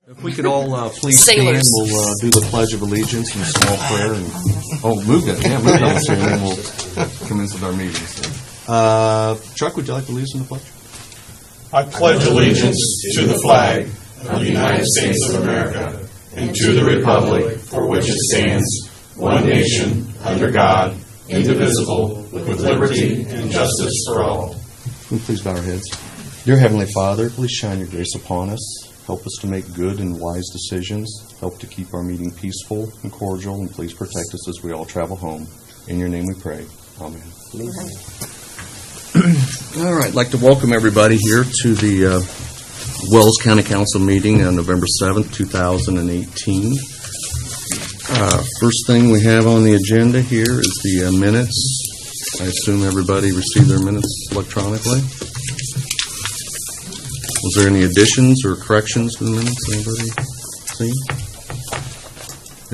If we could all please stand, we'll do the Pledge of Allegiance and a small prayer. And, move it. Yeah, move it on the stand, and then we'll commence with our meetings. Chuck, would you like to lead us in the pledge? I pledge allegiance to the flag of the United States of America and to the republic for which it stands, one nation, under God, indivisible, with liberty and justice for all. Can we please bow our heads? Dear Heavenly Father, please shine your grace upon us. Help us to make good and wise decisions. Help to keep our meeting peaceful and cordial, and please protect us as we all travel home. In your name we pray. Amen. All right, I'd like to welcome everybody here to the Wells County Council meeting on November 7th, 2018. First thing we have on the agenda here is the minutes. I assume everybody received their minutes electronically. Was there any additions or corrections to the minutes? Anybody see?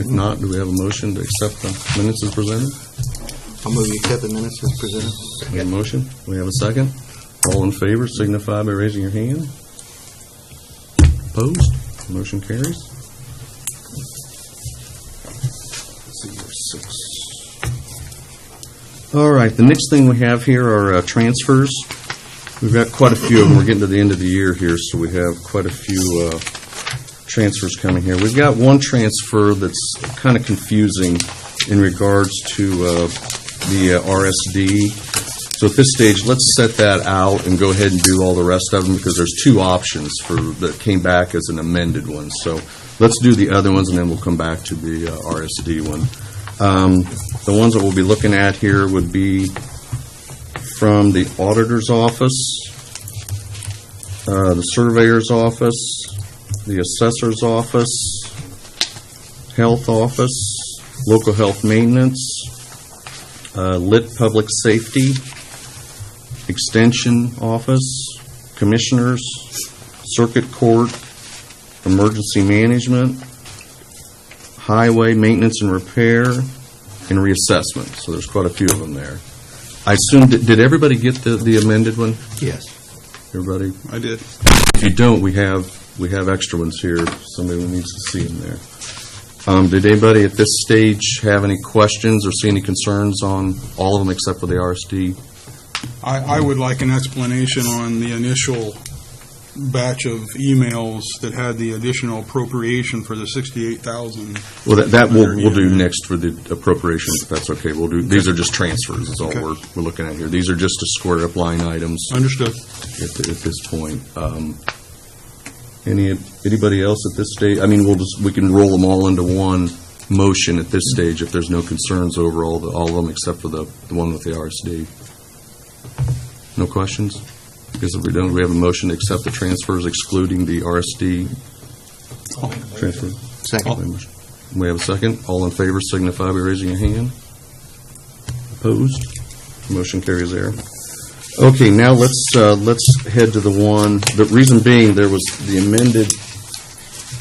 If not, do we have a motion to accept the minutes as presented? I'll move you accept the minutes as presented. We have a motion. We have a second. All in favor signify by raising your hand. Opposed? Motion carries. Let's see, there's 6. All right, the next thing we have here are transfers. We've got quite a few of them. We're getting to the end of the year here, so we have quite a few transfers coming here. We've got one transfer that's kind of confusing in regards to the RSD. So at this stage, let's set that out and go ahead and do all the rest of them, because there's two options that came back as an amended one. So let's do the other ones, and then we'll come back to the RSD one. The ones that we'll be looking at here would be from the auditor's office, the surveyor's office, the assessor's office, health office, local health maintenance, lit public safety, extension office, commissioners, circuit court, emergency management, highway maintenance and repair, and reassessment. So there's quite a few of them there. I assume, did everybody get the amended one? Yes. Everybody? I did. If you don't, we have extra ones here. Somebody needs to see them there. Did anybody at this stage have any questions or see any concerns on all of them except for the RSD? I would like an explanation on the initial batch of emails that had the additional appropriation for the $68,000. Well, that we'll do next for the appropriations, if that's okay. We'll do. These are just transfers. Is all we're looking at here. These are just to square up line items. Understood. At this point, anybody else at this stage? I mean, we can roll them all into one motion at this stage if there's no concerns over all of them except for the one with the RSD. No questions? Because if we don't, we have a motion to accept the transfers excluding the RSD transfer. Second. We have a second. All in favor signify by raising your hand. Opposed? Motion carries there. Okay, now let's head to the one. The reason being, there was the amended.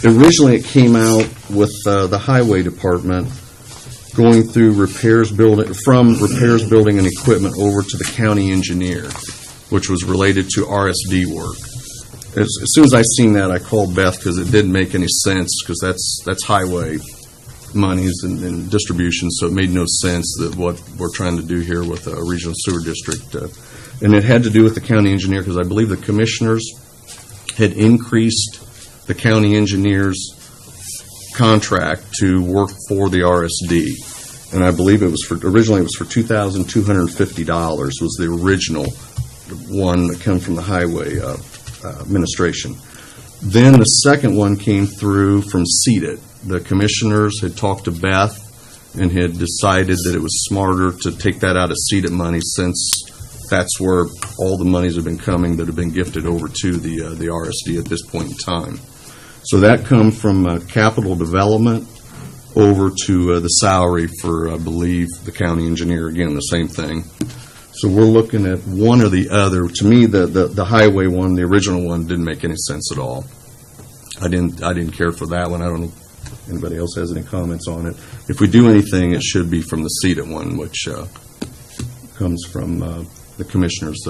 Originally, it came out with the highway department going through repairs building and equipment over to the county engineer, which was related to RSD work. As soon as I seen that, I called Beth because it didn't make any sense, because that's highway monies and distribution, so it made no sense that what we're trying to do here with a regional sewer district. And it had to do with the county engineer, because I believe the commissioners had increased the county engineer's contract to work for the RSD. And I believe originally it was for $2,250 was the original one that came from the highway administration. Then the second one came through from CEDAT. The commissioners had talked to Beth and had decided that it was smarter to take that out of CEDAT money, since that's where all the monies have been coming that have been gifted over to the RSD at this point in time. So that come from capital development over to the salary for, I believe, the county engineer. Again, the same thing. So we're looking at one or the other. To me, the highway one, the original one, didn't make any sense at all. I didn't care for that one. I don't know if anybody else has any comments on it. If we do anything, it should be from the CEDAT one, which comes from the commissioners'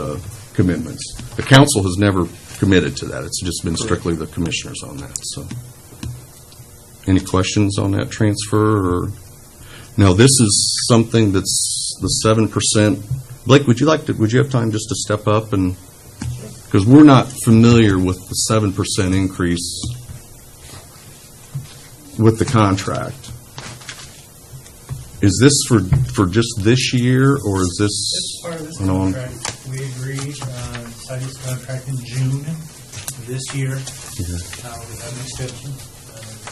commitments. The council has never committed to that. It's just been strictly the commissioners on that. So Any questions on that transfer? Or now this is something that's the 7%. Blake, would you have time just to step up and, because we're not familiar with the 7% increase with the contract. Is this for just this year, or is this As part of this an on? contract, we agreed, signed this contract in June of this year. We have an extension,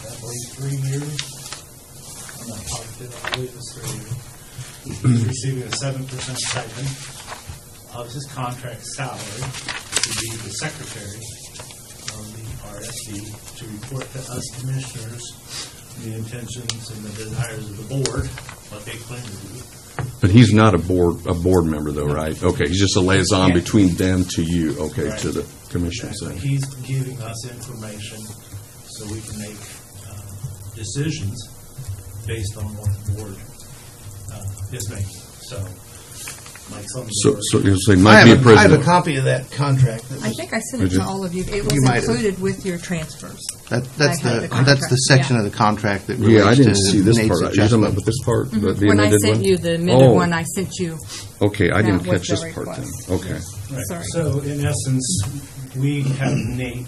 I believe 3 years. I'm not positive, I believe it's 3 years. He's receiving a 7% stipend of his contract salary to be the secretary of the RSD, to report to us commissioners the intentions and the desires of the board, what they plan to do. But he's not a board member, though, right? Okay, he's just a liaison Yeah. between them to you, okay, Right. to the commissioners. Exactly. He's giving us information so we can make decisions based on what the board is making. So, like some of the So you're saying I might be a have a president. copy of that contract. That I was- think I sent it Did you? to all of you. It You was might have. included with your transfers. That's I had the the contract, section yeah. of the contract that Yeah, I relates didn't to see this Nate's part. You're talking adjustment. about with this part, the When I amended sent one? you the amended Oh. one, I sent you, Okay, I didn't That was catch this the part then. request. Okay. Right. Sorry. So in essence, we have Nate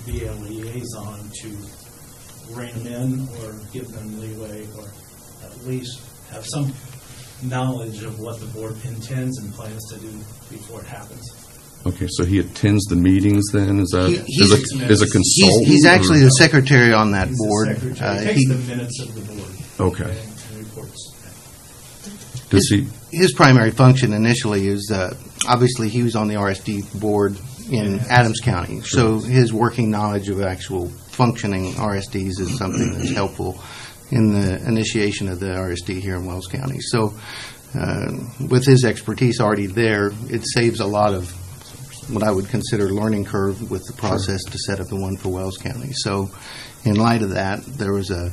be a liaison to rein them in or give them leeway or at least have some knowledge of what the board intends and plans to do before it happens. Okay, so he attends the meetings then? Is that, He's- is a consultant? He's actually or- the secretary on that He's board. the secretary. He takes the minutes of the board. Okay. And reports. Does he, His primary function initially is, obviously, he was on the RSD board in Adams County, so his working knowledge of actual functioning RSDs is something that's helpful in the initiation of the RSD here in Wells County. So with his expertise already there, it saves a lot of what I would consider learning curve with the process to set up the one for Wells County. So in light of that, there was a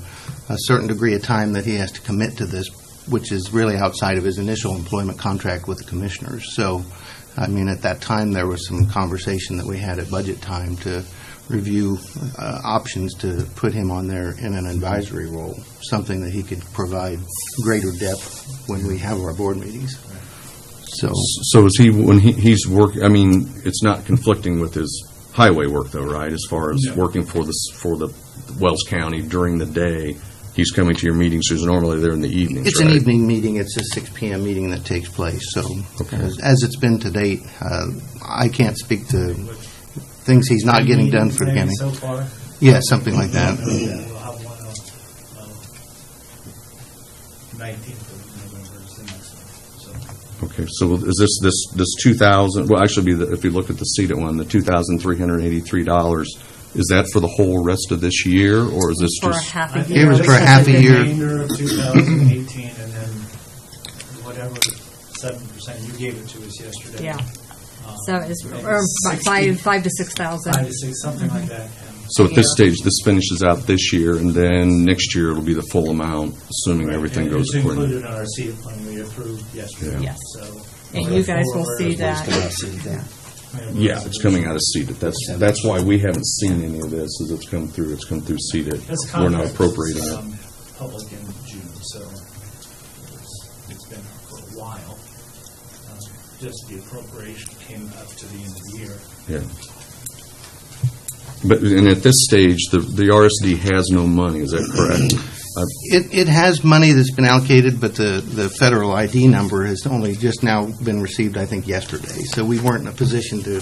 certain degree of time that he has to commit to this, which is really outside of his initial employment contract with the commissioners. So, I mean, at that time, there was some conversation that we had at budget time to review options to put him on there in an advisory role, something that he could provide greater depth when we have our board meetings. So, is he, when he's working, I mean, it's not conflicting with his highway work though, right? As far as No. working for the Wells County during the day, he's coming to your meetings, who's normally there in the evenings, it's right? an evening meeting. It's a 6 p.m. meeting that takes place. So, Okay. as it's been to date, I can't speak to things he's not getting done for the Maybe county. So far. Yeah, something like that. Yeah, we'll have one on 19th of November is the next one. So Okay, so is this 2,000, well, actually, if you look at the seated one, the $2,383, is that for the whole rest of this year, or is this for a just? half I a think It was year. for a half a the year. remainder of 2018, and then whatever 7% you gave it to us yesterday. Yeah. Um, So it's maybe or about 60, 5 to 6,000. 5 to 6, something like that. So at this Yeah. stage, this finishes out this year, and then next year it'll be the full amount, assuming everything goes It's according. included in our seed plan we approved yesterday. Yes. So, And you guys will see that. Yeah, it's coming out of seated. That's why we haven't seen any of this, is it's come through seated. This We're not contract appropriating was, it. public in June, so it's been for a while. Just the appropriation came up to the end of the year. Yeah. But, and at this stage, the RSD has no money, is that correct? It has money that's been allocated, but the federal ID number has only just now been received, I think, yesterday. So we weren't in a position to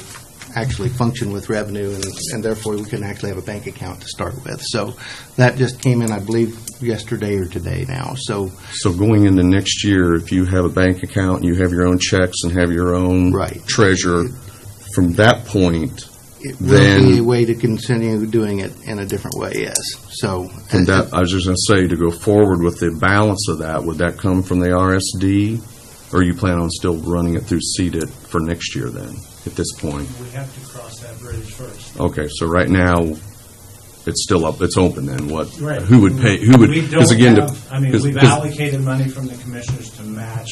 actually function with revenue, and therefore we couldn't actually have a bank account to start with. So that just came in, I believe, yesterday or today now. So So going into next year, if you have a bank account, you have your own checks and have your own Right. treasurer, from that point, it will Then- be a way to continue doing it in a different way, yes. So from that, I was just going to say, to go forward with the balance of that, would that come from the RSD? Or you plan on still running it through seated for next year then, at this point? We have to cross that bridge first. Okay, so right now, it's still up, it's open then, Right. who would pay, who would, We because don't again, have, I mean, we've 'cause- allocated money from the commissioners to match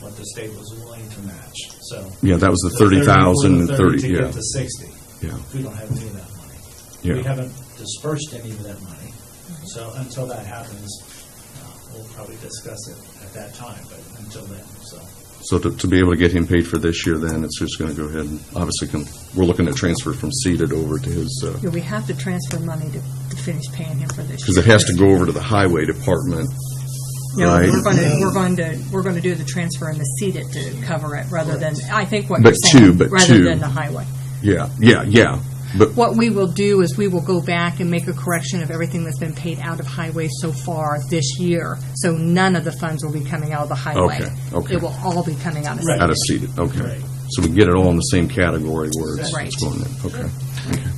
what the state was willing to match, so. yeah, that was the 30,000 and 30, To yeah, get to 60. yeah, We don't have any of that money. yeah. We haven't dispersed any of that money. So until that happens, we'll probably discuss it at that time, but until then, so. So to be able to get him paid for this year, then it's just going to go ahead and obviously we're looking at transfer from seated over to his, Yeah, we have to transfer money to finish paying him for this because year. it has to go over to the highway department. No, right. we're going to do the transfer and the seat it to cover it rather than, I think what But you're saying, two, but rather two. than the highway. Yeah. But What we will do is we will go back and make a correction of everything that's been paid out of highway so far this year. So none of the funds will be coming out of the highway. Okay. It will all be coming out of Right. seat. out of seated, okay. Right. So we get it all in the same category where it's Right. going in, okay.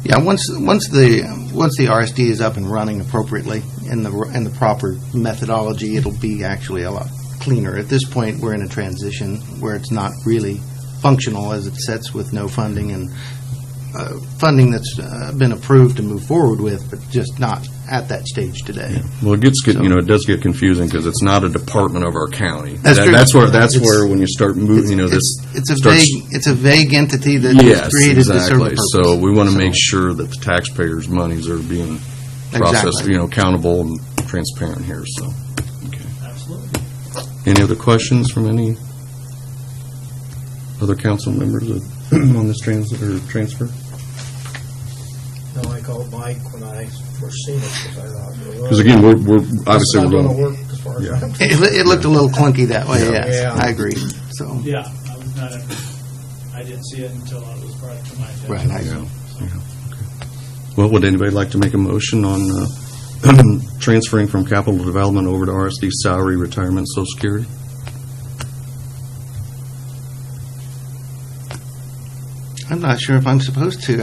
Yeah, once the RSD is up and running appropriately in the proper methodology, it'll be actually a lot cleaner. At this point, we're in a transition where it's not really functional as it sits with no funding and funding that's been approved to move forward with, but just not at that stage today. Well, it it does get confusing because it's not a department of our county. That's true. That's It's- where when you start moving, It's a starts- vague entity that Yes, is created to serve a exactly. purpose. So we want to make sure that the taxpayers' monies are being processed, Exactly. accountable and transparent here, so. Okay. Absolutely. Any other questions from any other council members on this transfer? No, I called Mike when I first seen it, because I thought, well, Because again, we're obviously it's not we're going going to work as far as Yeah. I'm concerned. It looked a little clunky that way, yes. Yeah. I agree. So, Yeah, I was not, I didn't see it until it was brought to my attention. Right, I Yeah. So- Well, would anybody like to make a motion on transferring from capital development over to RSD salary, retirement, Social Security? I'm not sure if I'm supposed to.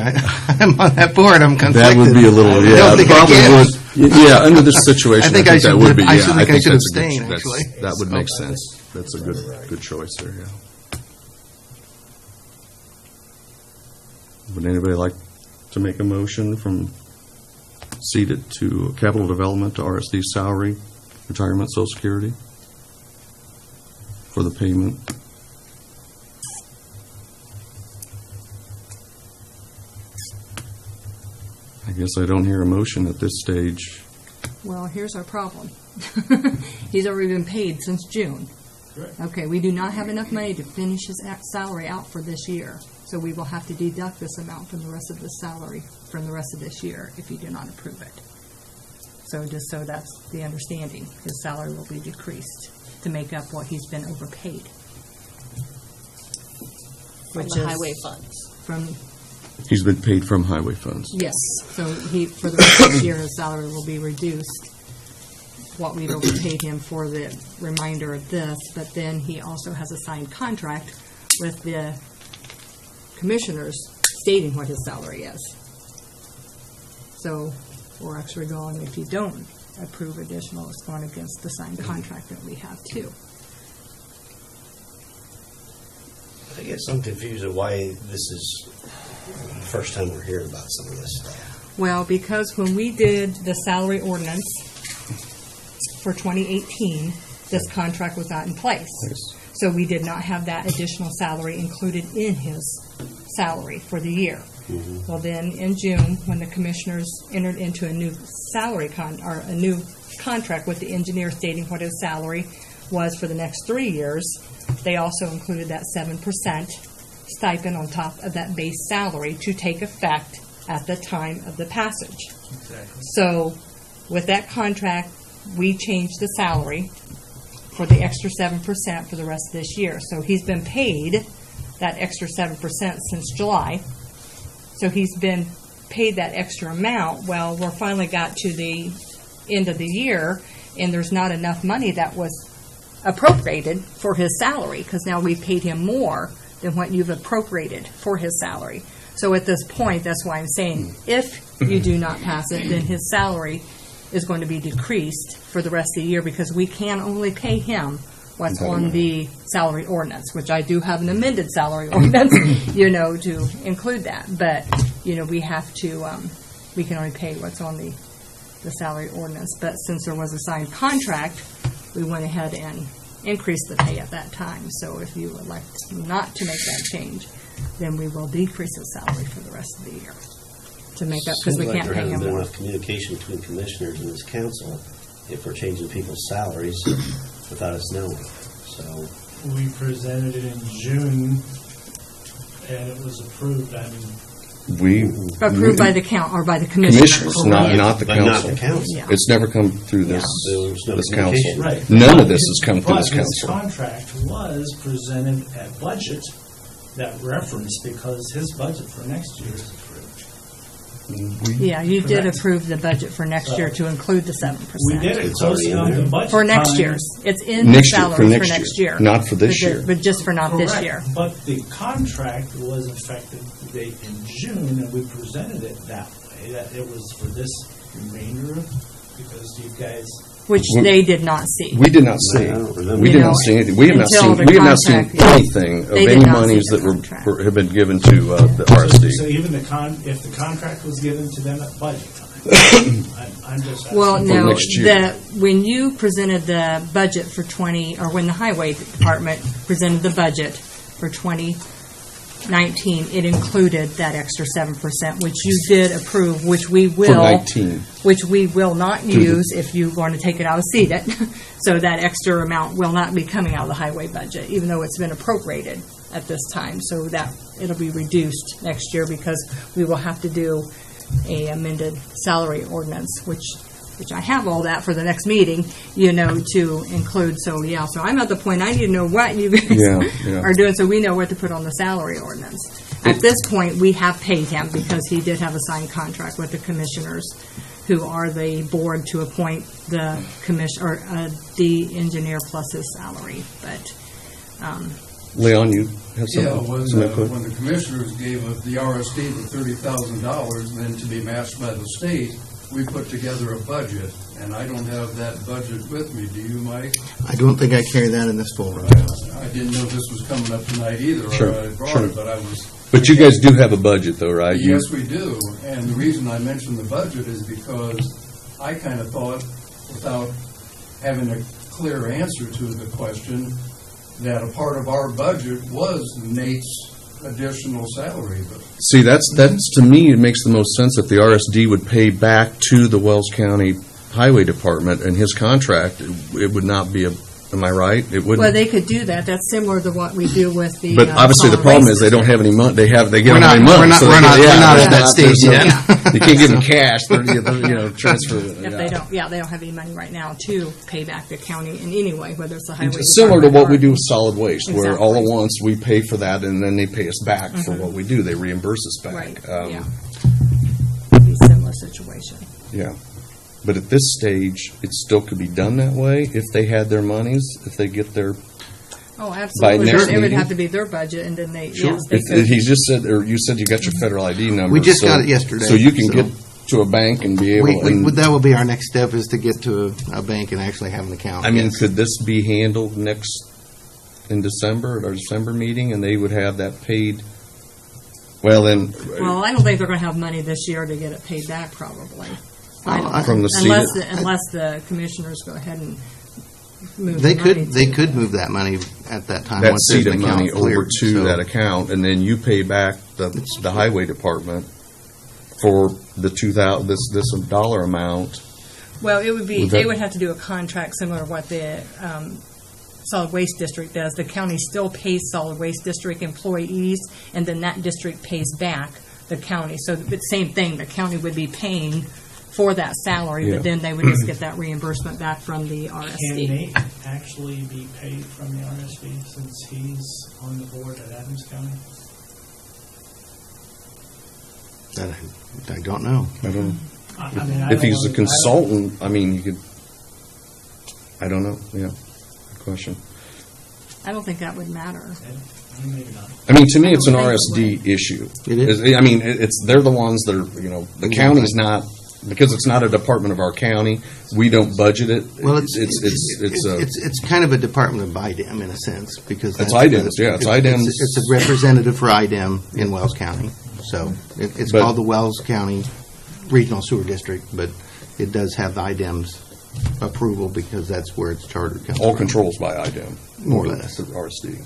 I'm on that board. I'm conflicted. That would be a little, I yeah, don't think I probably can. would. Yeah, under this situation, I I think think I that should- would be, I yeah, should I think I think should that's a abstain, good, actually. that would make sense. That's a good choice there, yeah. Would anybody like to make a motion from seated to capital development to RSD salary, retirement, Social Security for the payment? I guess I don't hear a motion at this stage. Well, here's our problem. He's already been paid since June. Correct. Okay, we do not have enough money to finish his salary out for this year. So we will have to deduct this amount from the rest of the salary from the rest of this year if you do not approve it. So just so that's the understanding, his salary will be decreased to make up what he's been overpaid. From Which the is highway funds. From, He's been paid from highway funds. yes, so for the rest of this year, his salary will be reduced, what we've overpaid him for the remainder of this, but then he also has a signed contract with the commissioners stating what his salary is. So we're actually going, if you don't approve additional, it's going against the signed contract that we have too. I guess I'm confused at why this is the first time we're hearing about some of this stuff. Well, because when we did the salary ordinance for 2018, this contract was not in place. So we did not have that additional salary included in his salary for the year. Well, then in June, when the commissioners entered into a new salary a new contract with the engineer stating what his salary was for the next 3 years, they also included that 7% stipend on top of that base salary to take effect at the time of the passage. Exactly. So with that contract, we changed the salary for the extra 7% for the rest of this year. So he's been paid that extra 7% since July. So he's been paid that extra amount. Well, we're finally got to the end of the year, and there's not enough money that was appropriated for his salary, because now we've paid him more than what you've appropriated for his salary. So at this point, that's why I'm saying, if you do not pass it, then his salary is going to be decreased for the rest of the year, because we can only pay him what's on the salary ordinance, which I do have an amended salary ordinance, to include that. But, we have to, we can only pay what's on the salary ordinance. But since there was a signed contract, we went ahead and increased the pay at that time. So if you elect not to make that change, then we will decrease his salary for the rest of the year. to make up, because we Seems like can't there pay hasn't him been more. enough communication between commissioners and this council if we're changing people's salaries without us knowing. So, We presented it in June, and it was approved. I mean, We, Approved by the or by the commissioners. commissioners, not the but not council. the council. Yeah. It's never come through this, There was no this communication. council. right. None of this has come through this But his council. contract was presented at budget, that reference, because his budget for next year is approved. Yeah, you did Correct. approve the budget for next year to include the 7%. We did it It's close already in enough there. to budget For next time. year's. It's in the Next year, for salary for next next year, year. not for this year. But just for not this Correct. year. But the contract was effective date in June, and we presented it that way, that it was for this remainder of, because you guys, Which We- they did not see. We did not see. I don't remember. We You did know, not see anything. We have not until seen, the we have not seen contract, yeah. anything of They did any not see monies the that contract. have been given to the RSD. so even if the contract was given to them at budget time, I'm just asking. Well, no, next year. when you presented the budget for 20, or when the highway department presented the budget for 2019, it included that extra 7%, which you did approve, which we For will. 19. Which we will not the- use if you want to take it out of CEDAT. So that extra amount will not be coming out of the highway budget, even though it's been appropriated at this time. So that, it'll be reduced next year because we will have to do a amended salary ordinance, which I have all that for the next meeting, to include. So, yeah, so I'm at the point, I need to know what you guys Yeah. are doing so we know what to put on the salary ordinance. At this point, we have paid him because he did have a signed contract with the commissioners, who are the board to appoint the the engineer plus his salary. But Leon, you have Yeah, something? some input? when the commissioners gave us the RSD the $30,000, then to be matched by the state, we put together a budget, and I don't have that budget with me. Do you, Mike? I don't think I carry that in this folder. I didn't know this was coming up tonight either, Sure, or I brought sure. it, but I was... But you guys do have a budget, though, right? You- Yes, we do, and the reason I mentioned the budget is because I kind of thought, without having a clear answer to the question, that a part of our budget was Nate's additional salary. But See, that's to me, it makes the most sense if the RSD would pay back to the Wells County Highway Department and his contract, it would not be am I right? It wouldn't. well, they could do that. That's similar to what we do with the. But obviously, the solid problem waste is they don't have any money. They get We're them not- any money. we're not- so they we're get- not- yeah, we're not there's at that stage there's no- yet. You can't give them cash. They're transfer. If they don't, they don't have any money right now to pay back the county in any way, whether it's the highway. It's similar to department what we or- do with solid waste, where all at Exactly. once we pay for that and then they pay us back for what we do. They reimburse us back. Right, yeah. Be a similar situation. Yeah. But at this stage, it still could be done that way if they had their monies, if they get their. Oh, absolutely. next It would meeting? have to be their budget, and then they, yes, they If- could. He's just said, or you said you got your federal ID number. We just so- got it yesterday, So you can so- get to a bank and be able. and, That will be our next step, is to get to a bank and actually have an account. I mean, Yes. could this be handled in December, at our December meeting, and they would have that paid? Well, then, Well, I don't think they're going to have money this year to get it paid back, probably. I don't From the unless CEDAT? unless the commissioners go ahead and move They the money could, they to- could move that money at that time. that once there's an CEDA money account over cleared, to so- that account, and then you pay back the highway department for the this dollar amount. Well, it would be, Would they that- would have to do a contract similar to what the solid waste district does. The county still pays solid waste district employees, and then that district pays back the county. So the same thing, the county would be paying for that salary, Yeah. but then they would just get that reimbursement back from the Can RSD. Nate actually be paid from the RSD since he's on the board at Adams County? That I don't know. I don't. I mean, I If don't he's a know- consultant, I mean, you could. I don't know. Yeah, good question. I don't think that would matter. Maybe not. I mean, to me, it's an I don't RSD issue. It is. I mean, they're the ones that are, the county's not, because it's not a department of our county, we don't budget it. Well, it's kind of a department of IDEM in a sense, because It's that's IDEMs, yeah, it's IDEMs. It's a representative for IDEM in Wells County. So it's But- called the Wells County Regional Sewer District, but it does have the IDEM's approval because that's where its charter comes all from. controls by IDEM. More or less. The RSD.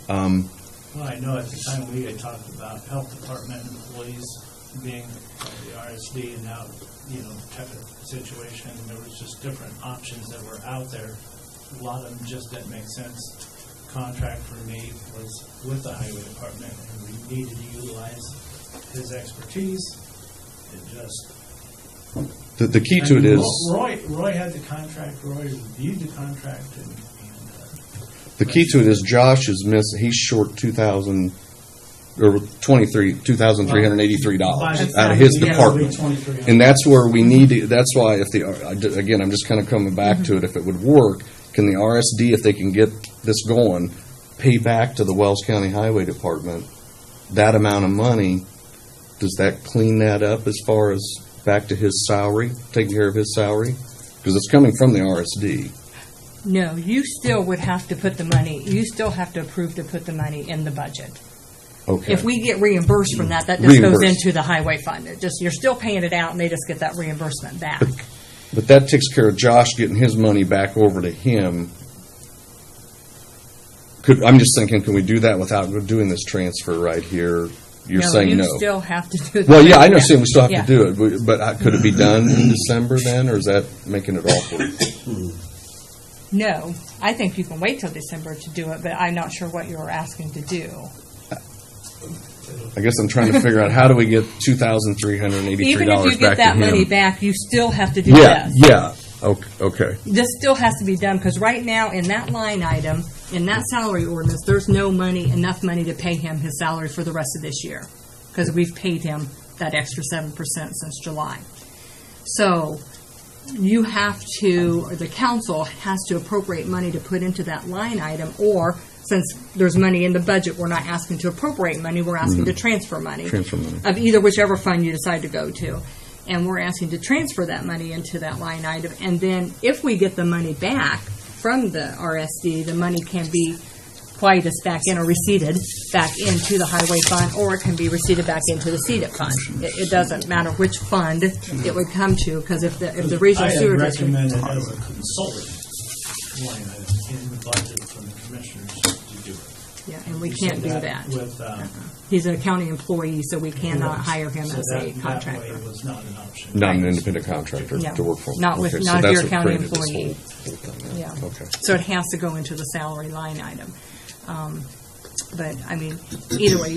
Well, I know at the time we had talked about health department employees being the RSD and now, type of situation, there was just different options that were out there. A lot of them just didn't make sense. Contract for me was with the highway department, and we needed to utilize his expertise. It just... The key to it is, Roy had the contract, Roy reviewed the contract, and the key to it is Josh is he's short $2,383 out of his department. And that's where we need to, that's why again, I'm just kind of coming back to it, if it would work, can the RSD, if they can get this going, pay back to the Wells County Highway Department that amount of money? Does that clean that up as far as back to his salary, taking care of his salary? Because it's coming from the RSD. No, you still would have to put the money, you still have to approve to put the money in the budget. Okay. If we get reimbursed from that, that just goes Reimbursed. into the highway fund. You're still paying it out, and they just get that reimbursement back. But that takes care of Josh getting his money back over to him. I'm just thinking, can we do that without doing this transfer right here? You're saying no. You still have to do that. Well, yeah, I know, saying we still have Yeah. to do it, but could it be done in December then, or is that making it awkward? No, I think you can wait till December to do it, but I'm not sure what you're asking to do. I guess I'm trying to figure out, how do we get $2,383 Even if you back get to that him? money back, you still have to do Yeah, this. yeah, okay. This still has to be done, because right now, in that line item, in that salary ordinance, there's no money, enough money to pay him his salary for the rest of this year, because we've paid him that extra 7% since July. So you have to, or the council has to appropriate money to put into that line item, or since there's money in the budget, we're not asking to appropriate money, we're asking to transfer money. Transfer money. Of either whichever fund you decide to go to. And we're asking to transfer that money into that line item. And then if we get the money back from the RSD, the money can be quieted back in or receipted back into the highway fund, or it can be receipted back into the CEDAP fund. It doesn't matter which fund it would come to, because if the regional I had sewer district... recommended as a consultant line item in the budget from the commissioners to do it. Yeah, and we can't do that. With, He's a county employee, so we cannot correct. hire him So as a that way contractor. it was not an option. Not an independent contractor No. to work for him. Not with- Okay, not so if that's you're a what county created this employee. whole thing, Yeah. Okay. So it has to go into the salary line item. But, I mean, either way,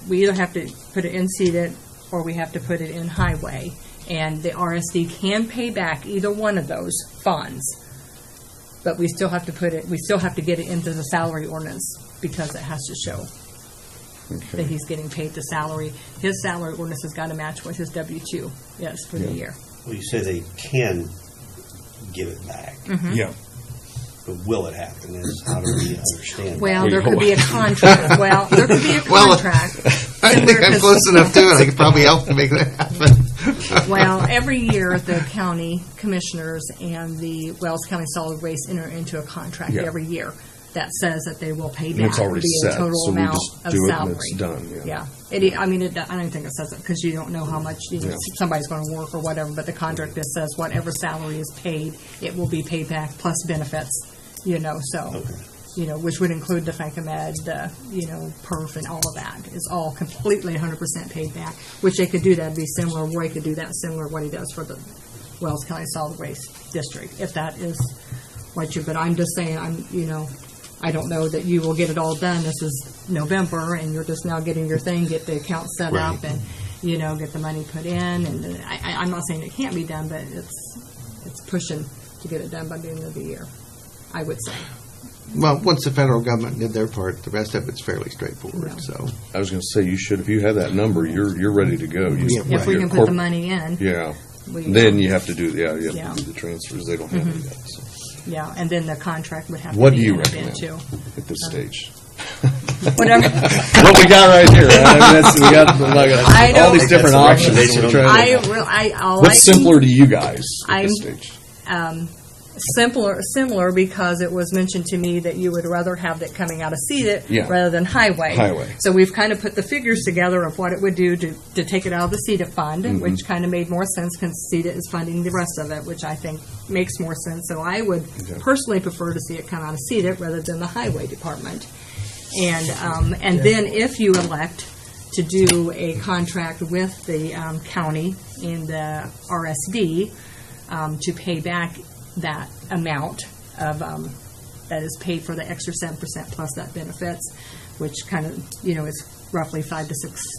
we either have to put it in CEDAT or we have to put it in highway. And the RSD can pay back either one of those funds. But we still have to get it into the salary ordinance, because it has to show that he's getting paid the salary. His salary ordinance has got to match what his W-2 is for the year. Well, you say they can give it back, Yeah. but will it happen? Is how do we understand? Well, Well, there you could be a contract. Well, there could be a Well, contract. I think I'm close enough to it. I could probably help to make that happen. Well, every year, the county commissioners and the Wells County Solid Waste enter into a contract Yeah. every year that says that they will pay And back it's already the set, total so we amount just of do it and salary. it's done, yeah. I don't think it says it, because you don't know how much somebody's going to work or whatever, but the contract just says whatever salary is paid, it will be paid back plus benefits, which would include the FECAMED, the, PERF and all of that. It's all completely 100% paid back, which they could do that, be similar, Roy could do that similar to what he does for the Wells County Solid Waste District, if that is what but I'm just saying, I don't know that you will get it all done. This is November, and you're just now getting your thing, get the account set up, and, get the money put in, and I'm not saying it can't be done, but it's pushing to get it done by the end of the year, I would say. Well, once the federal government did their part, the rest of it's fairly straightforward, Yeah. so. I was going to say, you should, if you have that number, you're ready to go. If we can put the money in. Yeah. we- Then you have to do, you have Yeah. to do the transfers. They don't have it yet. So. Yeah, and then the contract would have to What do be you entered recommend into. at this stage? Whatever. What we got right here. I mean, we got I all don't- these different That's the options. We're trying to- What's I simpler to you guys at I'm- this stage? similar because it was mentioned to me that you would rather have that coming out of CEDAT Yeah. rather than highway. Highway. So we've kind of put the figures together of what it would do to take it out of the CEDAT fund, Mm-hmm. which kind of made more sense because CEDAT is funding the rest of it, which I think makes more sense. So I would personally prefer to see it come out of CEDAT rather than the highway department. And then if you elect to do a contract with the county and the RSD to pay back that amount of that is paid for the extra 7% plus that benefits, which kind of, is roughly $5,000 to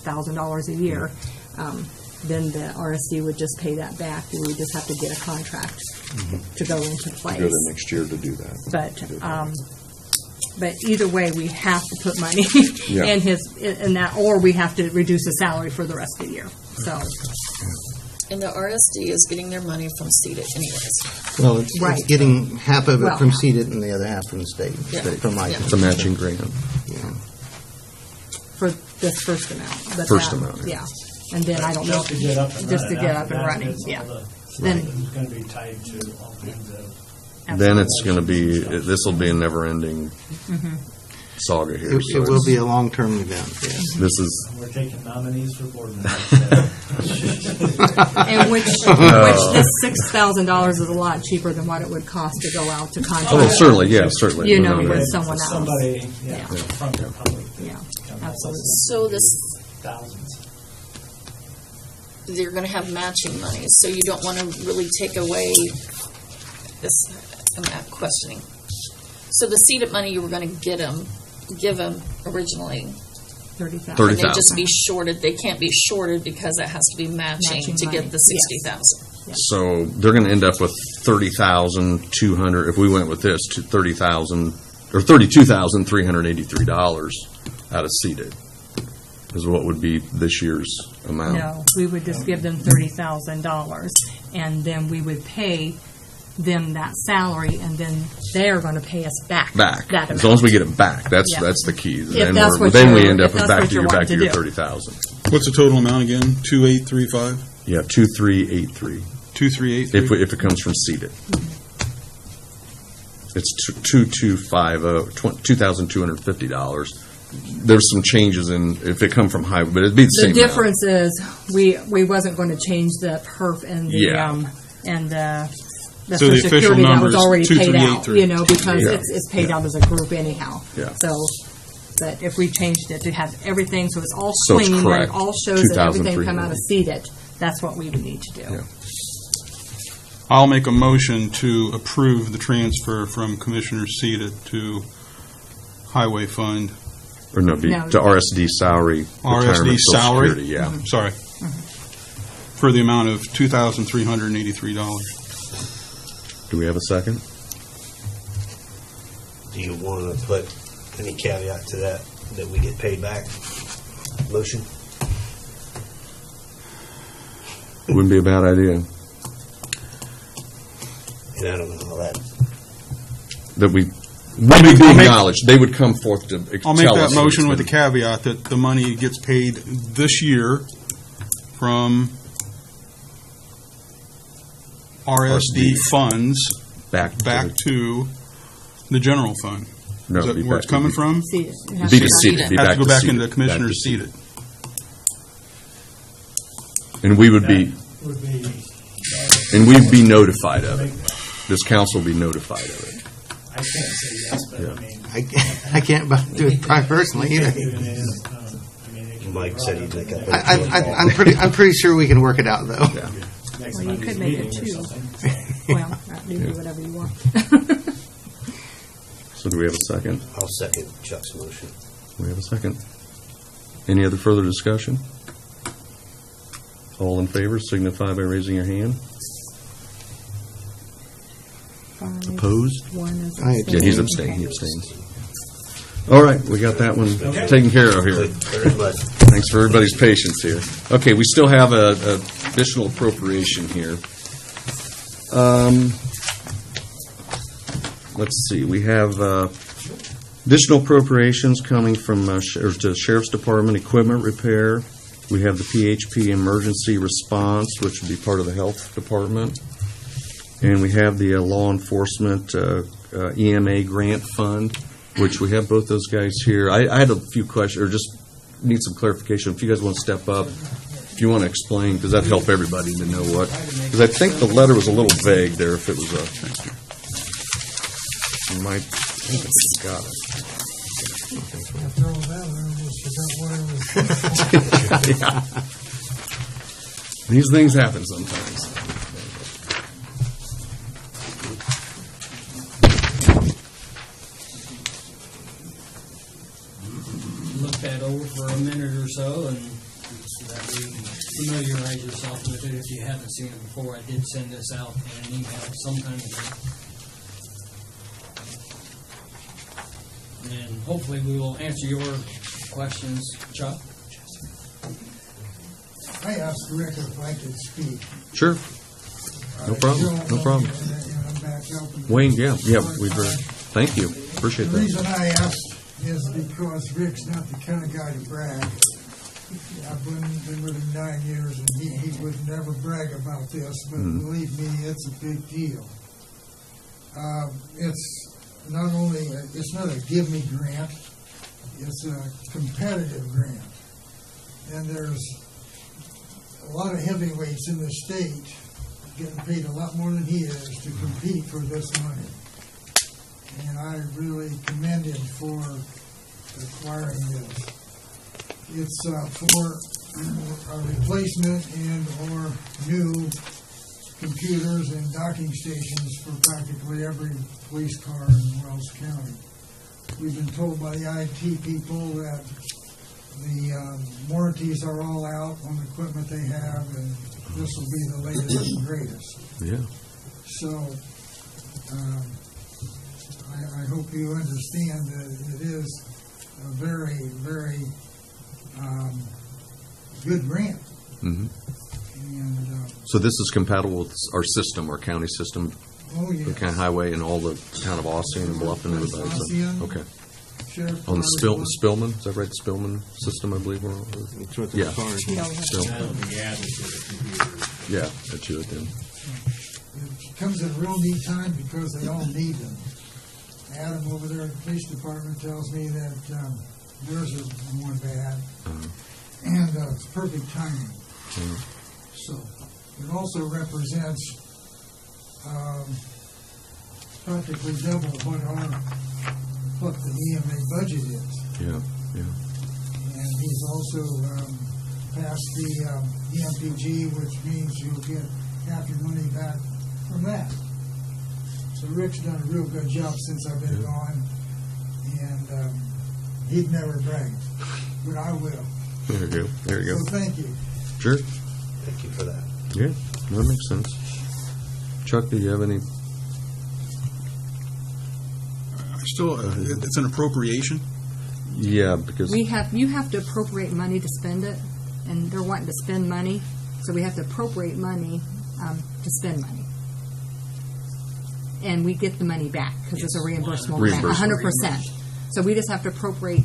$6,000 a year. Then the RSD would just pay that back. We would just have to get a contract to go into place. Go to next year to do that. But either way, we have to put money Yeah. in that, or we have to reduce the salary for the rest of the year. So, And the RSD is getting their money from CEDA anyways. Well, it's Right. getting half of it Well- from CEDAT and the other half from the state, Yeah. from Yeah. ICA. It's a matching grant. for this first amount. But First that- amount, yeah. Yeah. And then I don't know. Just to get up and running. Just to get up After and that, running, it's all yeah. the- Then- It's going to be tied to all kinds of. Then it's going to be, this will be a never-ending saga here. It so will be a long-term event, yes. This is, We're taking nominees for board members. And which this $6,000 is a lot cheaper than what it would cost to go out to contract. oh, certainly, yeah, certainly. You No, know, no, no. with someone else. Somebody, Yeah. from the public. Yeah, absolutely. So this, Thousands. they're going to have matching money, so you don't want to really take away this, I'm not questioning. So the CEDAT money you were going to give them originally, 30,000. and they 30,000. just be shorted, they can't be shorted because it has to be matching Matching to money, get the yes. 60,000. So they're going to end up with 30,200, if we went with this, to 30,000, or $32,383 out of seated, is what would be this year's amount. No, we would just give them $30,000, and then we would pay them that salary, and then they're going to pay us back. Back, That as long as we get amount. it back, that's Yeah. the key. If Then that's what then we you're- end up if with that's back what to you're your, back wanting to to your do. 30,000. What's the total amount again? 2,835? Yeah, 2,383, 2,383? if it comes from seated. It's 2,250, $2,250. There's some changes in, if it come from highway, but it'd be the same The amount. difference is, we wasn't going to change the perf and the, Yeah. and the So the Social official Security that number was is already paid out, 2,383. because Yeah. it's paid out as a group anyhow. Yeah. So, but if we changed it to have everything, so it's all So it's clean, and correct. it all shows that everything come out of 2,300. CEDAT, that's what we would need to do. Yeah. I'll make a motion to approve the transfer from Commissioner Seated to Highway Fund, Or no, No. to RSD salary. RSD retirement, Social salary. Security, yeah. Sorry. For the amount of $2,383. Do we have a second? Do you want to put any caveat to that we get paid back? Motion? Wouldn't be a bad idea. And I don't know how that, That we be I'll make- acknowledged. They would come forth to I'll make tell that us motion it's with the been- caveat that the money gets paid this year from RSD funds back back to the general fund. No, Is that be where back- it's coming from? CEDAT. It has Be to to go seated. back. Be Has back to go to back seated. into Commissioner Back to Seated. And we would be, Would be, and we'd be notified of it. This council will be notified of it. I can't say yes, but I mean. I can't do it personally either. Even if, I mean, it can be Mike said he'd make up. I'm pretty sure we can work it out, though. Yeah. next Well, you Monday's could make it meeting or two. something. Well, you do whatever you want. So do we have a second? I'll second Chuck's motion. We have a second. Any other further discussion? All in favor signify by raising your hand. Opposed? One is Yeah, he's abstaining. He abstains. All right, we got that one taken care of here. Good, very much. Thanks for everybody's patience here. Okay, we still have a additional appropriation here. Let's see, we have additional appropriations coming from to Sheriff's Department equipment repair. We have the PHP emergency response, which would be part of the Health Department. And we have the law enforcement EMA grant fund, which we have both those guys here. I had a few questions, or just need some clarification. If you guys want to step up, if you want to explain, because that'd help everybody to know what. Because I think the letter was a little vague there. If it was a, you might think I got it. Yeah. These things happen sometimes. Look that over for a minute or so, and so that way you can familiarize yourself with it if you haven't seen it before. I did send this out in an email some time ago. And hopefully we will answer your questions. Chuck? I asked Rick if I could speak. Sure. No problem. No problem. And I'm back helping. Wayne, yeah, we'd thank you. Appreciate The that. reason I asked is because Rick's not the kind of guy to brag. I've been with him 9 years, and he would never brag about this, but believe me, it's a big deal. It's not only, it's not a give me grant, it's a competitive grant. And there's a lot of heavyweights in the state getting paid a lot more than he is to compete for this money. And I really commend him for acquiring this. It's for a replacement and or new computers and docking stations for practically every police car in Wells County. We've been told by the IT people that the warranties are all out on the equipment they have, and this will be the latest and greatest. Yeah. So, I hope you understand that it is a very, very good grant. hmm And, So this is compatible with our system, our county system, oh, yeah. the county highway, and all the town of Ossian and Bluff and everybody. So, Ossian. okay. Sheriff On the Department. Spillman, is that right? The Spillman system, I believe we're on. That's what Yeah. they're called. Spillman. Yeah, that's you then. It comes at a real neat time because they all need them. Adam over there at the police department tells me that theirs are more bad, and it's perfect timing. So it also represents practically double what the EMA budget is. Yeah, yeah. And he's also passed the EMPG, which means you'll get half your money back from that. So Rick's done a real good job since I've been gone, and he'd never brag, but I will. There you go. There you go. So thank you. Sure. Thank you for that. Yeah, that makes sense. Chuck, do you have any? It's an appropriation. Yeah, because You have to appropriate money to spend it, and they're wanting to spend money, so we have to appropriate money to spend money. And we get the money back, because it's a reimbursable grant, Reimbursable. 100%. So we just have to appropriate,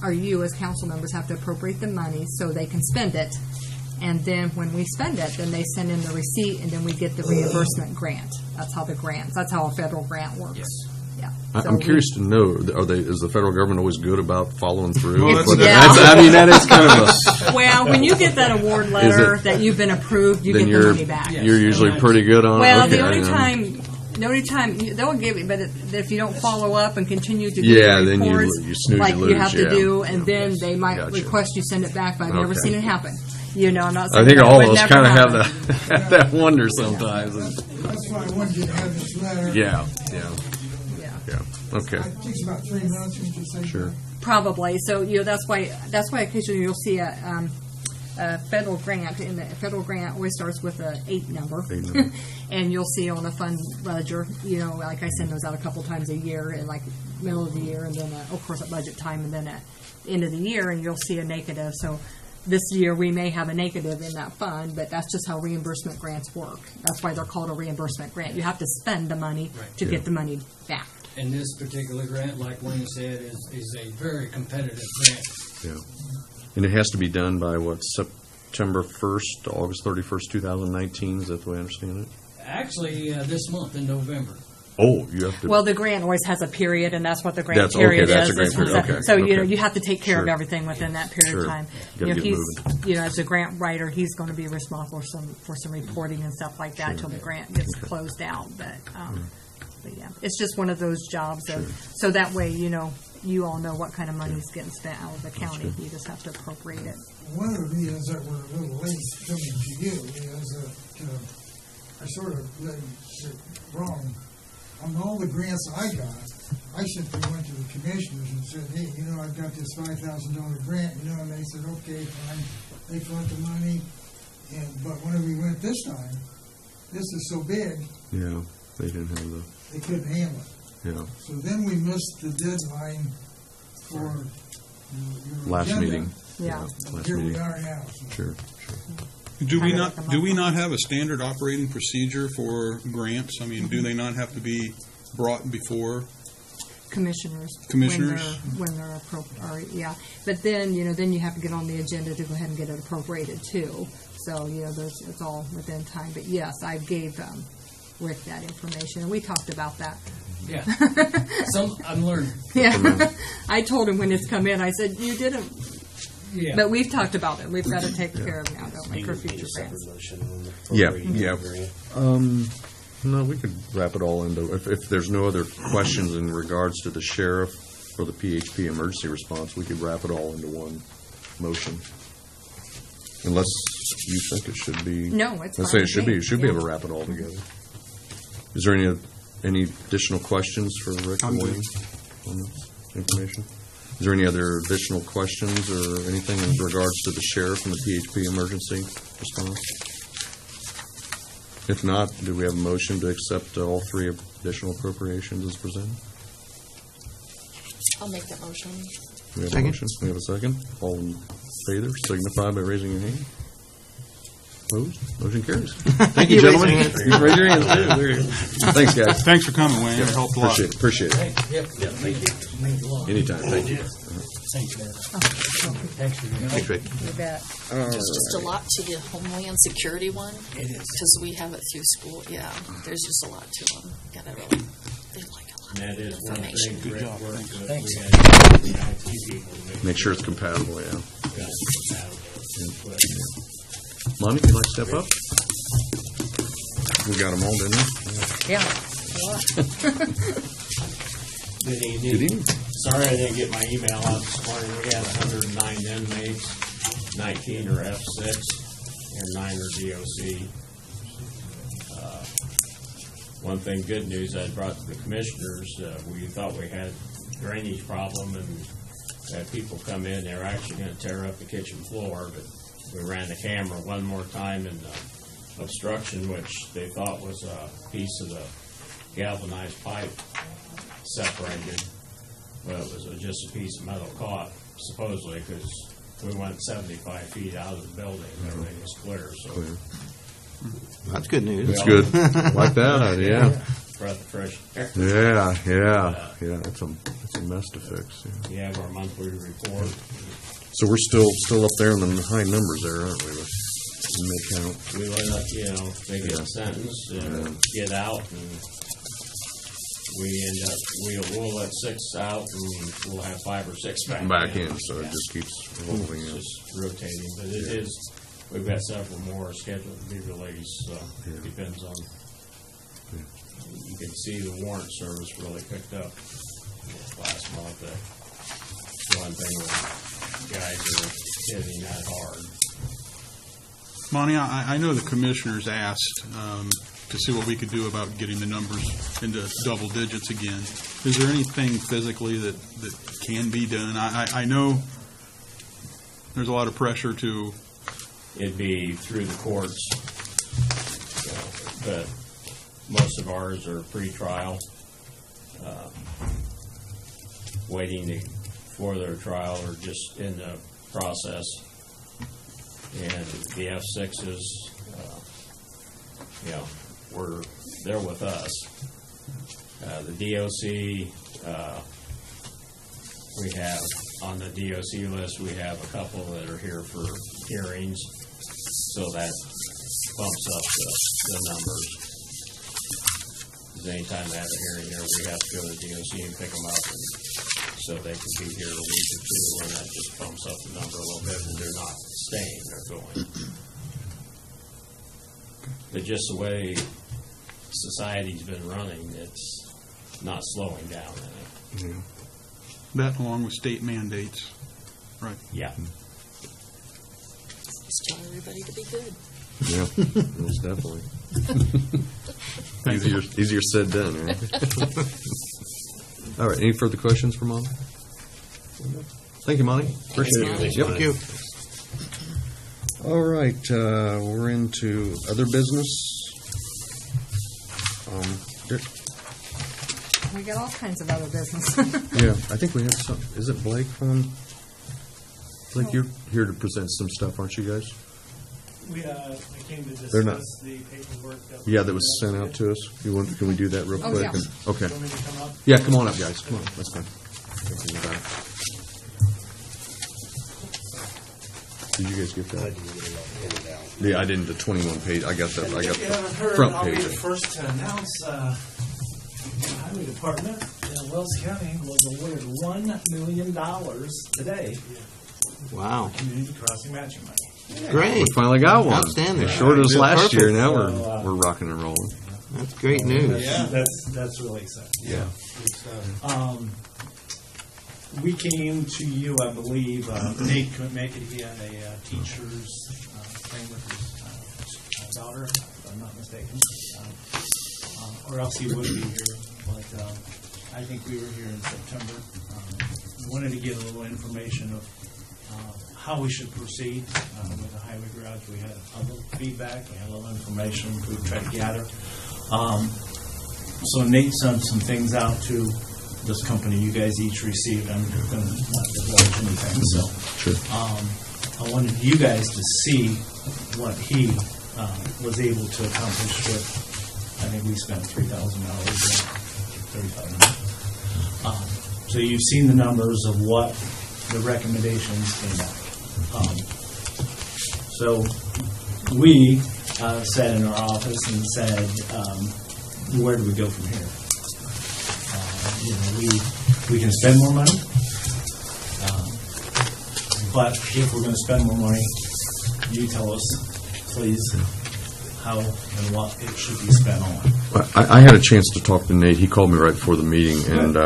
or you as council members have to appropriate the money so they can spend it. And then when we spend it, then they send in the receipt, and then we get the reimbursement grant. That's how a federal grant works. Yes. Yeah. I'm curious to know: is the federal government always good about following through? Well, that's- That is kind of a. Well, when you get that award letter that you've been approved, you Then get the you're money back. you're usually pretty good on. Well, okay, the only time they'll give you, but if you don't follow up and continue to do Yeah, the then you reports, snooze, like you you lose, have to yeah. do, and then Yes. they might Gotcha. request you send it back. But I've never Okay. seen it happen. I'm not I saying think that all would of us never kind of have happen. that wonder sometimes. And, That's why I wanted you to have this letter. yeah. Yeah. Okay. It takes about 3 minutes, would you say? Sure. Probably. So that's why occasionally you'll see a federal grant, and the federal grant always starts with a 8 number. 8 number. And you'll see on the fund ledger, like I send those out a couple times a year, and like middle of the year, and then of course at budget time, and then at the end of the year, and you'll see a negative. So this year we may have a negative in that fund, but that's just how reimbursement grants work. That's why they're called a reimbursement grant. You have to spend the money to get the money back. And this particular grant, like Wayne said, is a very competitive grant. Yeah. And it has to be done by what, September 1st to August 31st, 2019? Is that the way I understand it? Actually, this month in November. Oh, you have to. Well, the grant always has a period, and that's what the grant That's- period okay, that's is. a grant This one's period, okay, So, okay. you have to take care of Sure. everything within that period Sure. of time. Gotta get He's, moving. as a grant writer, he's going to be responsible for some reporting and stuff like that until the grant gets closed out. But yeah, it's just one of those jobs. So that way, you all know what kind of money's getting spent out of the county. You just have to appropriate it. One of the reasons that we're a little late coming to you is that I sort of did it wrong. On all the grants I got, I simply went to the commissioners and said, hey, I've got this $5,000 grant, and they said, okay, fine. They front the money. But when we went this time, this is so big, Yeah, they didn't have they couldn't handle it. yeah. So then we missed the deadline for your Last agenda. meeting. Yeah. Last Here we meeting. are now. So Sure. Do we Kinda not, like a do we month. not have a standard operating procedure for grants? I mean, do they not have to be brought before? Commissioners. Commissioners? When they're appropriate, yeah. But then, then you have to get on the agenda to go ahead and get it appropriated too. So, it's all within time. But yes, I gave Rick that information, and we talked about that. Yeah. I'm learning. Yeah. I told him when it's come in, I said, you didn't. Yeah. But we've talked about it. We've got to take care of it now, don't we, for Need a future separate grants. motion on the Yeah, appropriation yeah. grant. No, we could wrap it all into, if there's no other questions in regards to the sheriff or the PHP emergency response, we could wrap it all into one motion. Unless you think it should be. No, it's Let's fine say it with should me. be, it should be Yeah. able to wrap it all together. Is there any additional questions for Rick or I'm good. Wayne on this information? Is there any other additional questions or anything in regards to the sheriff and the PHP emergency response? If not, do we have a motion to accept all three additional appropriations as presented? I'll make that motion. We have a Second. motion. We have a second. All in favor, signify by raising your hand. Opposed? Motion carries. Thank you, You raise gentlemen. your hands. You raise your hands, too. There you go. Thanks, guys. Thanks for coming, Wayne. It helped a lot. Appreciate it. Yep. Thank you. Anytime. Thank you. Thanks, man. Thanks for your help. Thanks, Rick. You bet. There's just a lot to the Homeland Security one. It is. Because we have it through school, yeah. There's just a lot to them. Gotta really, they like a lot That of is one information. thing Rick worked with. Thanks. We had the IT people to Make sure it's compatible, yeah. sure it's compatible. Monty, you like to step up? We got them all, didn't we? Yeah. Good evening. Good evening. Sorry I didn't get my email out this morning. We had 109 inmates, 19 are F6, and 9 are DOC. One thing, good news I brought to the commissioners, we thought we had drainage problem and had people come in, they were actually gonna tear up the kitchen floor, but we ran the camera one more time and obstruction, which they thought was a piece of the galvanized pipe separated. Well, it was just a piece of metal caught, supposedly, because we went 75 feet out of the building, everything was clear, so. Clear. That's good news. That's good. Like that, yeah. Breath of fresh air. Yeah. It's a mess to fix. Yeah. We have our monthly report. So we're still up there in the high numbers there, aren't we? With mid-count. We let up, they get sentenced, get out, and we end up, we'll let 6 out, and we'll have 5 or 6 back in. So it just keeps rolling It's in. just rotating, but it is, we've got several more scheduled to be released, so it depends on. You can see the warrant service really picked up last month. One thing with guys are hitting that hard. Monty, I know the commissioners asked to see what we could do about getting the numbers into double digits again. Is there anything physically that can be done? I know there's a lot of pressure to. It'd be through the courts, but most of ours are pre-trial, waiting for their trial or just in the process. And the F6s, they're with us. The DOC, we have, on the DOC list, we have a couple that are here for hearings, so that bumps up the numbers. Because anytime they have a hearing here, we have to go to the DOC and pick them up, and so they can be here a week or two, and that just bumps up the number a little bit, and they're not staying, they're going. But just the way society's been running, it's not slowing down in it. That along with state mandates, right? Yeah. Just tell everybody to be good. Yeah, most definitely. Easier said than done, right? All right, any further questions for Monty? Thank you, Monty. Appreciate Monty. it. Yep. Thank you. All right, we're into other business. Dick? We got all kinds of other business. Yeah, I think we have some. Is it Blake from? Blake, you're here to present some stuff, aren't you guys? We came to They're not- discuss the paperwork that. Yeah, that was sent out to us. Can we do that real Oh, quick? yeah. Okay. Want me to come up? Yeah, come on up, guys. Come on, that's fine. That's in the back. Did you guys get I that? didn't get it all printed out. Yeah, I didn't. The 21 page. I got the If you haven't heard, front I'll be page. the first to announce, the Highway Department in Wells County was awarded $1 million today, Wow. community crossing matching money. Great. We finally got one. Outstanding. As short as last year. Perfect. Now So, we're rocking and rolling. That's great news. That's really exciting. Yeah. We came to you, I believe, Nate couldn't make it, he had a teacher's thing with his daughter, if I'm not mistaken. Or else he would be here, but I think we were here in September. We wanted to get a little information of how we should proceed with the highway garage. We had a little feedback, we had a little information we tried to gather. So Nate sent some things out to this company you guys each received. I'm going to not divulge anything, so. Sure. I wanted you guys to see what he was able to accomplish with, I think we spent $3,000, $3,000. So you've seen the numbers of what the recommendations came out. So we sat in our office and said, where do we go from here? We can spend more money, but if we're going to spend more money, you tell us, please, how and what it should be spent on. I had a chance to talk to Nate. He called me right before the meeting, and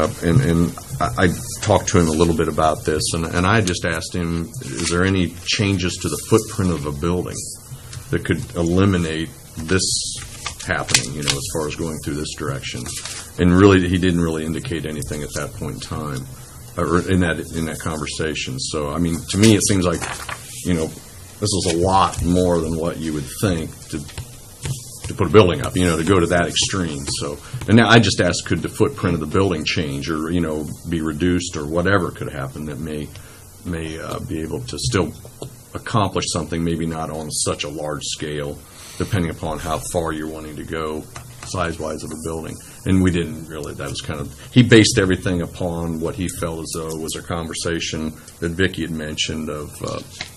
I talked to him a little bit about this, and I just asked him, is there any changes to the footprint of a building that could eliminate this happening, as far as going through this direction? And really, he didn't really indicate anything at that point in time, or in that conversation. So, I mean, to me, it seems like, this is a lot more than what you would think to put a building up, to go to that extreme. So, and now I just asked, could the footprint of the building change, or be reduced, or whatever could happen that may be able to still accomplish something, maybe not on such a large scale, depending upon how far you're wanting to go size-wise of a building. And we didn't really, that was kind of, he based everything upon what he felt as though was a conversation that Vicki had mentioned of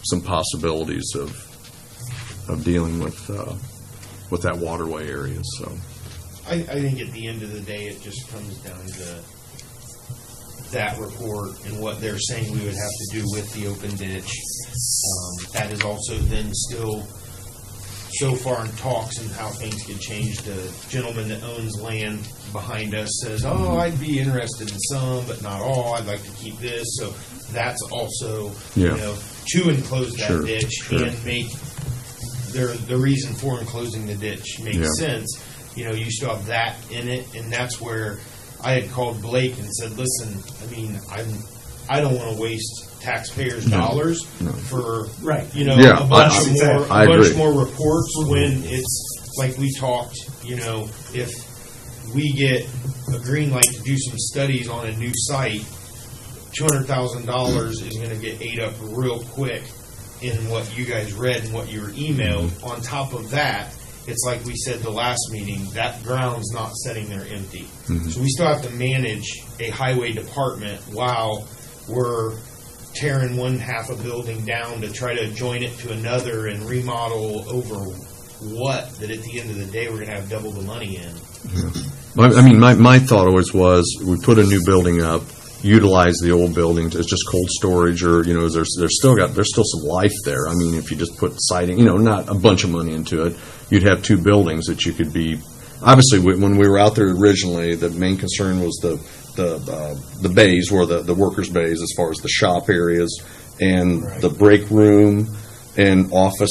some possibilities of dealing with that waterway area, so. I think at the end of the day, it just comes down to that report and what they're saying we would have to do with the open ditch. That is also then still so far in talks and how things could change. The gentleman that owns land behind us says, I'd be interested in some, but not all. I'd like to keep this. So that's also, to enclose that ditch and make the reason for enclosing the ditch makes sense. You still have that in it, and that's where I had called Blake and said, listen, I mean, I don't want to waste taxpayers' dollars for a bunch more reports when it's like we talked. If we get a green light to do some studies on a new site, $200,000 is going to get ate up real quick in what you guys read and what you were emailed. On top of that, it's like we said the last meeting, that ground's not sitting there empty. So we still have to manage a highway department while we're tearing one half a building down to try to join it to another and remodel over that at the end of the day we're going to have double the money in. I mean, my thought always was, we put a new building up, utilize the old building as just cold storage, or there's still some life there. I mean, if you just put siding, not a bunch of money into it, you'd have two buildings that you could be. Obviously, when we were out there originally, the main concern was the bays, where the workers' bays, as far as the shop areas and the break room and office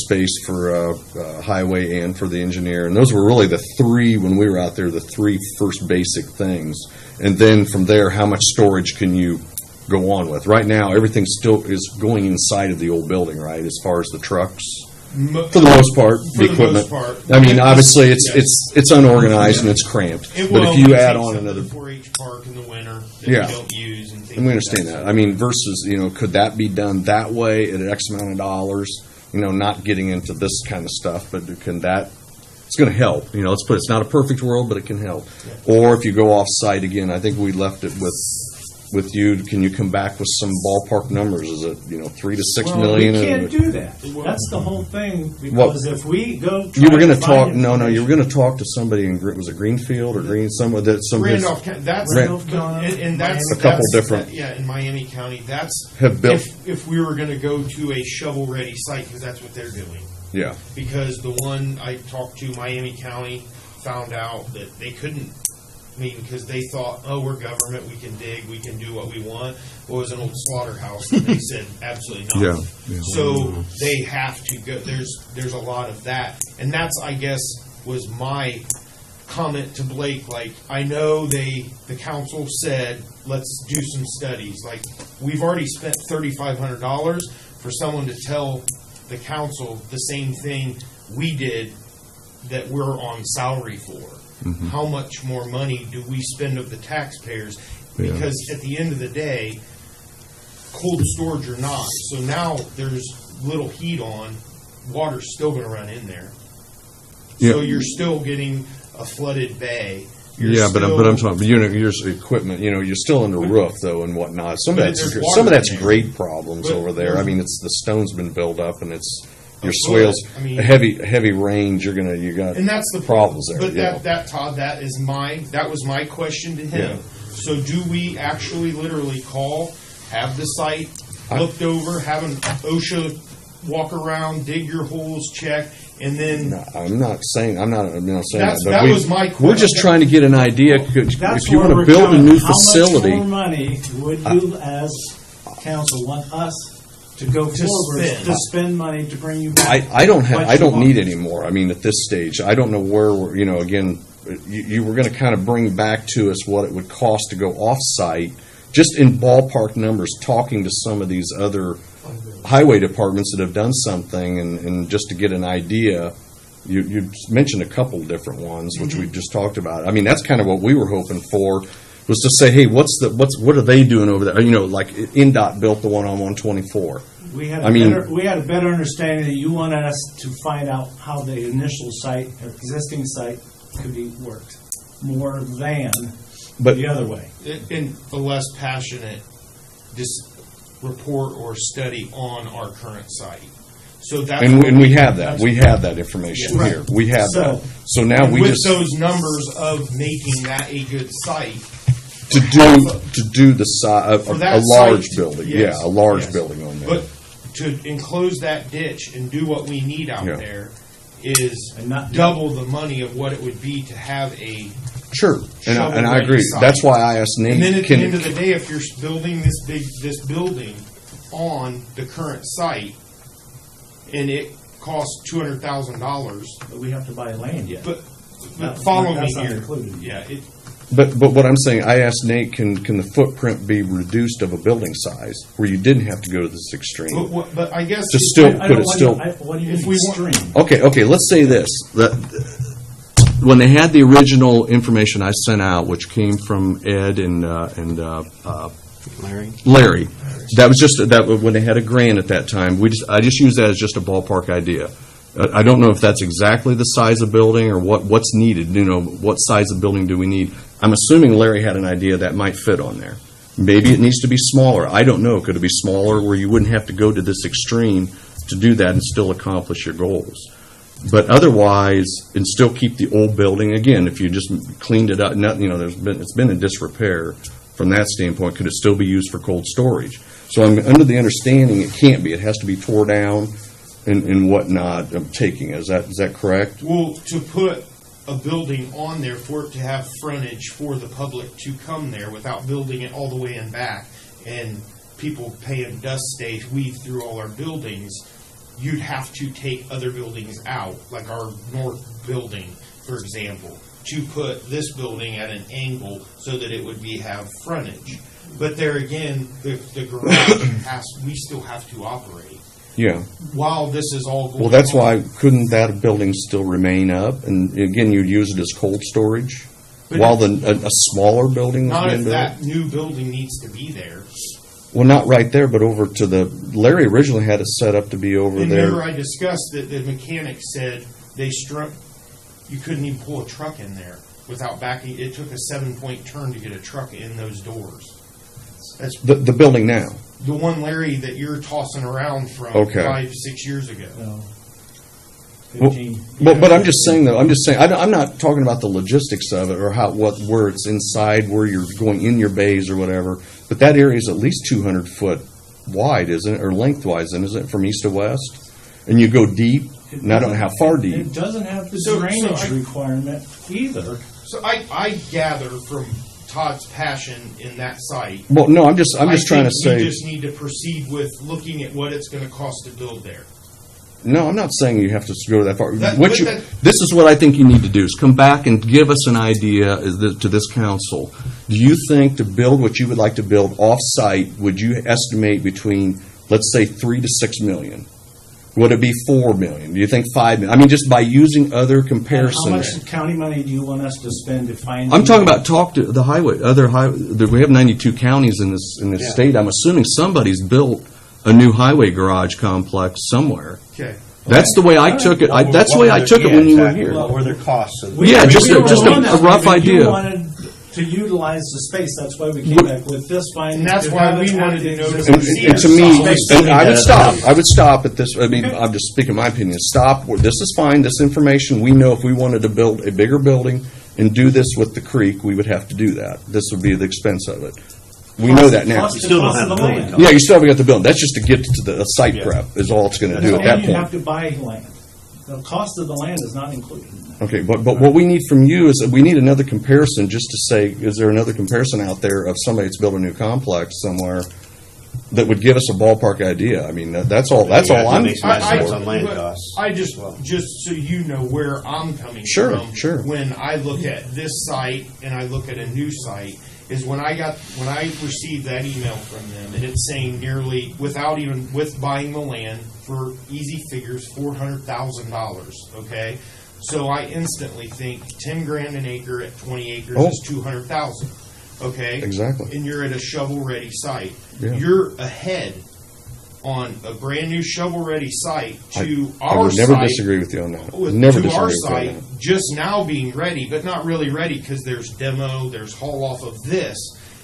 space for highway and for the engineer. And those were really the three, when we were out there, the three first basic things. And then from there, how much storage can you go on with? Right now, everything still is going inside of the old building, right, as far as the trucks? For the most part, the equipment. I mean, obviously, it's unorganized and it's cramped. But if you add on another 4-H park in the winter that Yeah. we don't use and things and we like understand that. I mean, versus, could that be done that way at an X amount of dollars? Not getting into this kind of stuff, but can that? It's going to help. Let's put it's not a perfect world, but it can help. Or if you go off site again, I think we left it with you. Can you come back with some ballpark numbers? Is it $3 to $6 million? We can't do that. That's the whole thing. Because Well, if we go, You were going going to talk. No, you were going to talk to somebody in was it Greenfield or Green? Someone that some Randolph County. That's Randolph County, and that's a couple that's- different- in Miami County. That's Have built- if we were going to go to a shovel-ready site, because that's what they're doing. Yeah. Because the one I talked to, Miami County, found out that they couldn't. I mean, because they thought, oh, we're government, we can dig, we can do what we want. Well, it was an old slaughterhouse, and they said absolutely not. Yeah. So they have to go. There's a lot of that, and that's, I guess, was my comment to Blake. Like, I know the council said, let's do some studies. Like, we've already spent $3,500 for someone to tell the council the same thing we did that we're on salary for. Mm-hmm. How much more money do we spend of the taxpayers? Yeah. Because at the end of the day, cold storage or not, so now there's little heat on, water's still going to run in there. So Yeah. you're still getting a flooded bay. You're Yeah, but I'm still- talking. But your equipment. You're still under roof though and whatnot. Some of But that's there's some water of that's in there. grade problems But over there. there's- I mean, it's the stone's been built up and it's your Of swales. course. I mean- a heavy rains. You got And that's the problems there. But yeah. that Todd, that was my question to him. Yeah. So do we actually literally call, have the site looked over, have an OSHA walk around, dig your holes, check, and then No, I'm not saying saying That's- that. But that was my We're just question. trying to get an idea. that's If you where want to we're build a coming. new How facility, much more money would you, as council, want us to go forward spend. to spend money to bring you back? I don't have. what I you don't want? need any more. I mean, at this stage, I don't know where we're. Again, you were going to kind of bring back to us what it would cost to go off-site, just in ballpark numbers. Talking to some of these other highway departments that have done something, and just to get an idea. You mentioned a couple different ones, which we just talked about. I mean, that's kind of what we were hoping for. Was to say, hey, what are they doing over there? Like NDOT built the one on 124. We had I mean- a better understanding that you wanted us to find out how the initial site, or existing site, could be worked, more than But the other way. in a less passionate report or study on our current site. So that's and what we have that. We have that information Right. here. We have So- that. So now and we with just those numbers of making that a good site. to do the size For a that large site, building. yes, Yeah, a large yes. building on there. But to enclose that ditch and do what we need out Yeah. there is And not- double the money of what it would be to have a. Sure, and I shovel-ready agree. site. That's why I asked Nate. And then at can- the end of the day, if you're building this building on the current site, and it costs $200,000, But we have to buy land yet. but That's follow not- me that's not here. included. Yeah, But what I'm saying, I asked Nate, can the footprint be reduced of a building size where you didn't have to go to this extreme? but I guess To still I could don't it want still? what do you if mean we want- extreme? Okay. Let's say this: that when they had the original information I sent out, which came from Ed and Larry, that was just that when they had a grant at that time. I just used that as just a ballpark idea. I don't know if that's exactly the size of building or what's needed. What size of building do we need? I'm assuming Larry had an idea that might fit on there. Maybe it needs to be smaller. I don't know. Could it be smaller where you wouldn't have to go to this extreme to do that and still accomplish your goals? But otherwise, and still keep the old building. Again, if you just cleaned it up, it's been in disrepair from that standpoint. Could it still be used for cold storage? So I'm under the understanding it can't be. It has to be tore down and whatnot. I'm taking. Is that correct? well, to put a building on there for it to have frontage for the public to come there without building it all the way in back and people paying dust stays weave through all our buildings, you'd have to take other buildings out, like our north building, for example, to put this building at an angle so that it would have frontage. But there again, the garage we still have to operate. Yeah. While this is all going Well, that's on. why, couldn't that building still remain up? And again, you'd use it as cold storage? But While a smaller building was Not being if built? that new building needs to be there. Well, not right there, but over to Larry originally had it set up to be over And there. remember I discussed that the mechanic said you couldn't even pull a truck in there without backing. It took a 7-point turn to get a truck in those doors. That's The building now? the one, Larry, that you're tossing around from Okay. 5-6 years ago. Well, but I'm just saying, though, I'm not talking about the logistics of it or where it's inside, where you're going in your bays or whatever, but that area is at least 200 foot wide, isn't it, or lengthwise, isn't it, from east to west? And you go deep, and I don't know how far deep. It doesn't have the So drainage requirement either. So I gather from Todd's passion in that site. Well, no, I'm just trying to We say, just need to proceed with looking at what it's going to cost to build there. no, I'm not saying you have to go that far. That- What but you- that- This is what I think you need to do, is come back and give us an idea to this council. Do you think to build what you would like to build off-site, would you estimate between, let's say, 3 to 6 million? Would it be 4 million? Do you think 5 million? I mean, just by using other And comparisons. how much county money do you want us to spend to find? I'm talking about talk to the highway, we have 92 counties in this state. I'm assuming somebody's built a new highway garage complex somewhere. Okay. That's the way I took it. That's the way I took it when you were here. What were their costs? of- Yeah, just a rough You idea. wanted to utilize the space, that's why we came back with this finding. And that's why we wanted to know. And to me, and I would stop at this, I mean, I'm just speaking my opinion, stop, this is fine, this information, we know if we wanted to build a bigger building and do this with the creek, we would have to do that. This would be the expense of it. We know that now. You still don't have the building. Yeah, you still haven't got the building. That's just to get to the site prep is all it's going to do at that And you have point. to buy land. The cost of the land is not included in that. Okay, but what we need from you is that we need another comparison just to say, is there another comparison out there of somebody that's built a new complex somewhere that would give us a ballpark idea? I mean, that's all I'm. Makes my sense on land costs. I just so you know where I'm coming Sure, from. sure. When I look at this site and I look at a new site, is when I received that email from them, and it's saying nearly with buying the land for easy figures, $400,000. Okay, so I instantly think $10,000 an acre at 20 acres is $200,000. Okay, Exactly. and you're at a shovel-ready site. Yeah. You're ahead on a brand new shovel-ready site to I our would never site. disagree with you on that. With, Never to disagree our with you on site, that. just now being ready, but not really ready because there's demo, there's haul off of this.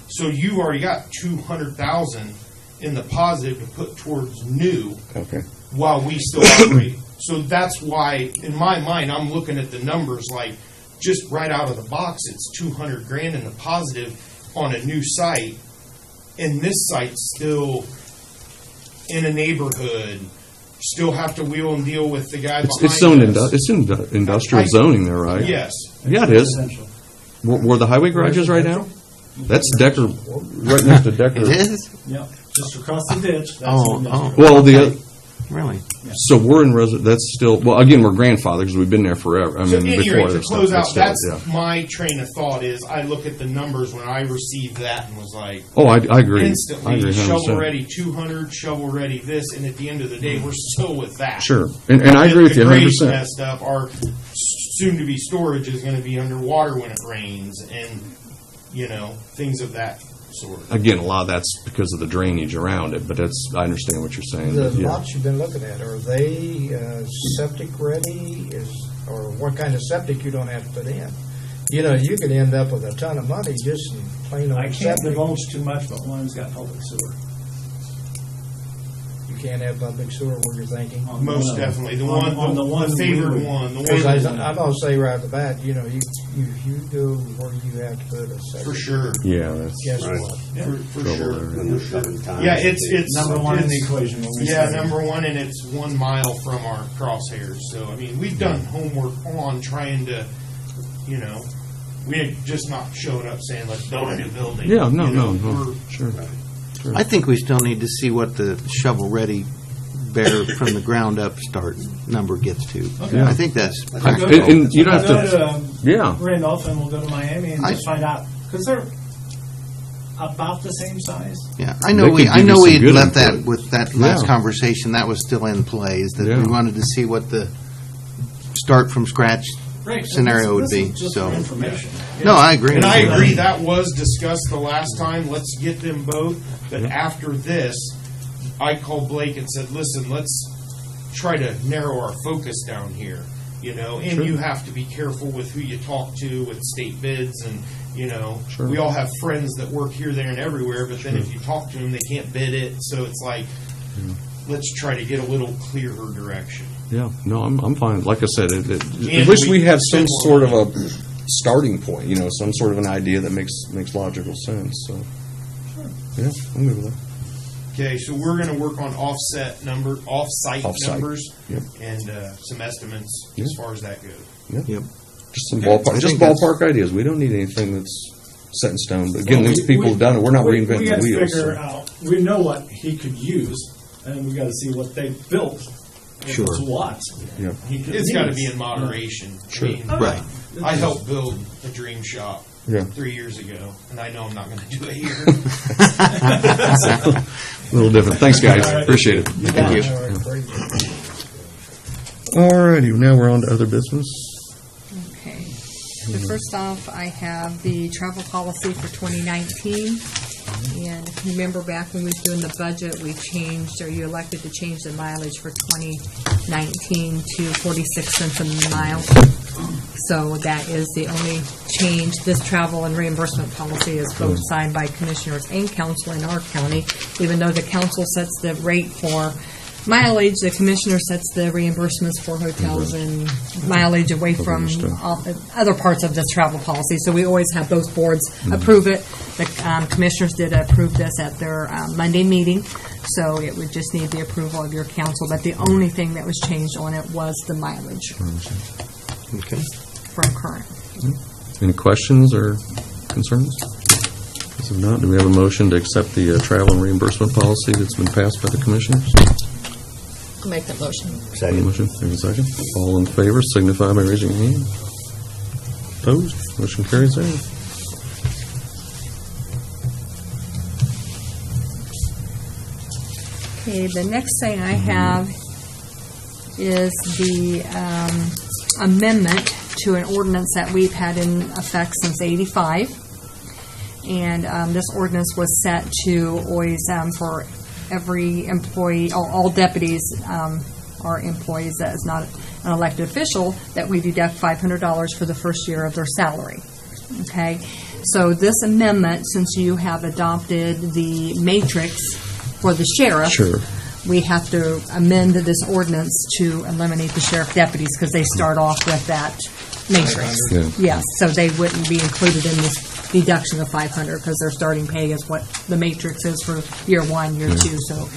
So you've already got 200,000 in the positive to put towards new Okay. while we still operate. So that's why, in my mind, I'm looking at the numbers like just right out of the box, it's $200,000 in the positive on a new site, and this site's still in a neighborhood. Still have to wheel and deal with the guy behind It's zoned us. it's in industrial zoning there, right? Yes. Yeah, it is. Where the highway garage is right now? That's Decker, right next to Decker. It is? Yeah, just across the ditch. That's Oh, in oh. Well, Really? so we're in that's still, well, again, we're grandfathered because we've been there forever. I So mean, at any before rate, to this close stuff, out, but that's still, yeah. my train of thought is I look at the numbers when I received that and was like, Oh, I agree. I instantly, agree 100%. shovel ready 200, shovel ready this, and at the end of the day, we're still with that. Sure. And I agree with you The grade's 100%. messed up. Our soon-to-be storage is going to be underwater when it rains, and things of that sort. Again, a lot of that's because of the drainage around it, but I understand what you're saying. The but yeah. lots you've been looking at, are they septic ready? Or what kind of septic you don't have to put in? You could end up with a ton of money just in plain old I can't septic. divulge too much, but one's got public sewer. You can't have public sewer where you're thinking. Most definitely. The favored one. The Because one I'm going to say right off the bat, you go where you have to put a septic. for sure. Yeah, that's Guess Right. what? For trouble sure. there. For sure. Yeah, it's Number one in the it's- equation. when we Yeah, say- number one, and it's 1 mile from our crosshairs. So, I mean, we've done homework on trying to you know, we're just not showing up saying, let's build a new building. Yeah, no, You know, no, we're- sure. I think we still need to see what the shovel-ready, better from the ground up start number gets to. Okay. I think that's We'll practical. go- And you don't have we'll to- go to yeah. Randolph, and we'll go to Miami and I- just find out, because they're about the same size. Yeah, They could give you we some had good left that input. with that last Yeah. conversation, that was still in play, is that Yeah. we wanted to see what the start from scratch Right. so scenario this would is be, just so. for information. No, I agree. And I agree, that was discussed the last time, let's get them both, but after this, I called Blake and said, listen, let's try to narrow our focus down here, you know, and Sure. you have to be careful with who you talk to with state bids, and, you know, Sure. we all have friends that work here, there, and everywhere, but then if you talk to them, they can't bid it, so it's like, let's try to get a little clearer direction. Yeah, no, I'm fine. Like I said, at And least we have some simple sort of money. a starting point, you know, some sort of an idea that makes logical sense, so. Yeah, I'm good with that. Okay, so we're gonna work on off-site Off-site, numbers, yep. and some estimates Yeah. as far as that goes. Yep. Just some I ballpark, just think that's- ballpark ideas. We don't need anything that's set in stone, but again, Well, these people have done it. We're not we reinventing gotta the wheels. figure so. out, we know what he could use, and we got to see what they built. If Sure. it's what Yeah. he could It's got to use. be in moderation. Sure. I mean, Right. I helped build a dream shop Yeah. 3 years ago, and I know I'm not going to do it here. A little different. Thanks, guys. Appreciate it. Thank you. All right, great. All righty, now we're on to other business. Okay. So first off, I have the travel policy for 2019. And if you remember back when we was doing the budget, we changed, or you elected to change the mileage for 2019 to 46 cents a mile. So that is the only change. This travel and reimbursement policy is both signed by commissioners and council in our county. Even though the council sets the rate for mileage, the commissioner sets the reimbursements for hotels and mileage away from all the other parts of this travel policy. So we always have both boards approve it. The commissioners did approve this at their Monday meeting, so it would just need the approval of your council. But the only thing that was changed on it was the mileage Okay. from current. Any questions or concerns? If not, do we have a motion to accept the travel and reimbursement policy that's been passed by the commissioners? I'll make that motion. Any motion? Have a second? All in favor signify by raising your hand. Opposed? Motion carries there. Okay, the next thing I have is the amendment to an ordinance that we've had in effect since '85. And this ordinance was set to always, for every employee, all deputies are employees that is not an elected official, that we deduct $500 for the first year of their salary. Okay? So this amendment, since you have adopted the matrix for the sheriff, Sure. we have to amend this ordinance to eliminate the sheriff deputies because they start off with that matrix. Yeah. Yes, so they wouldn't be included in this deduction of 500 because their starting pay is what the matrix is for year one, year two. So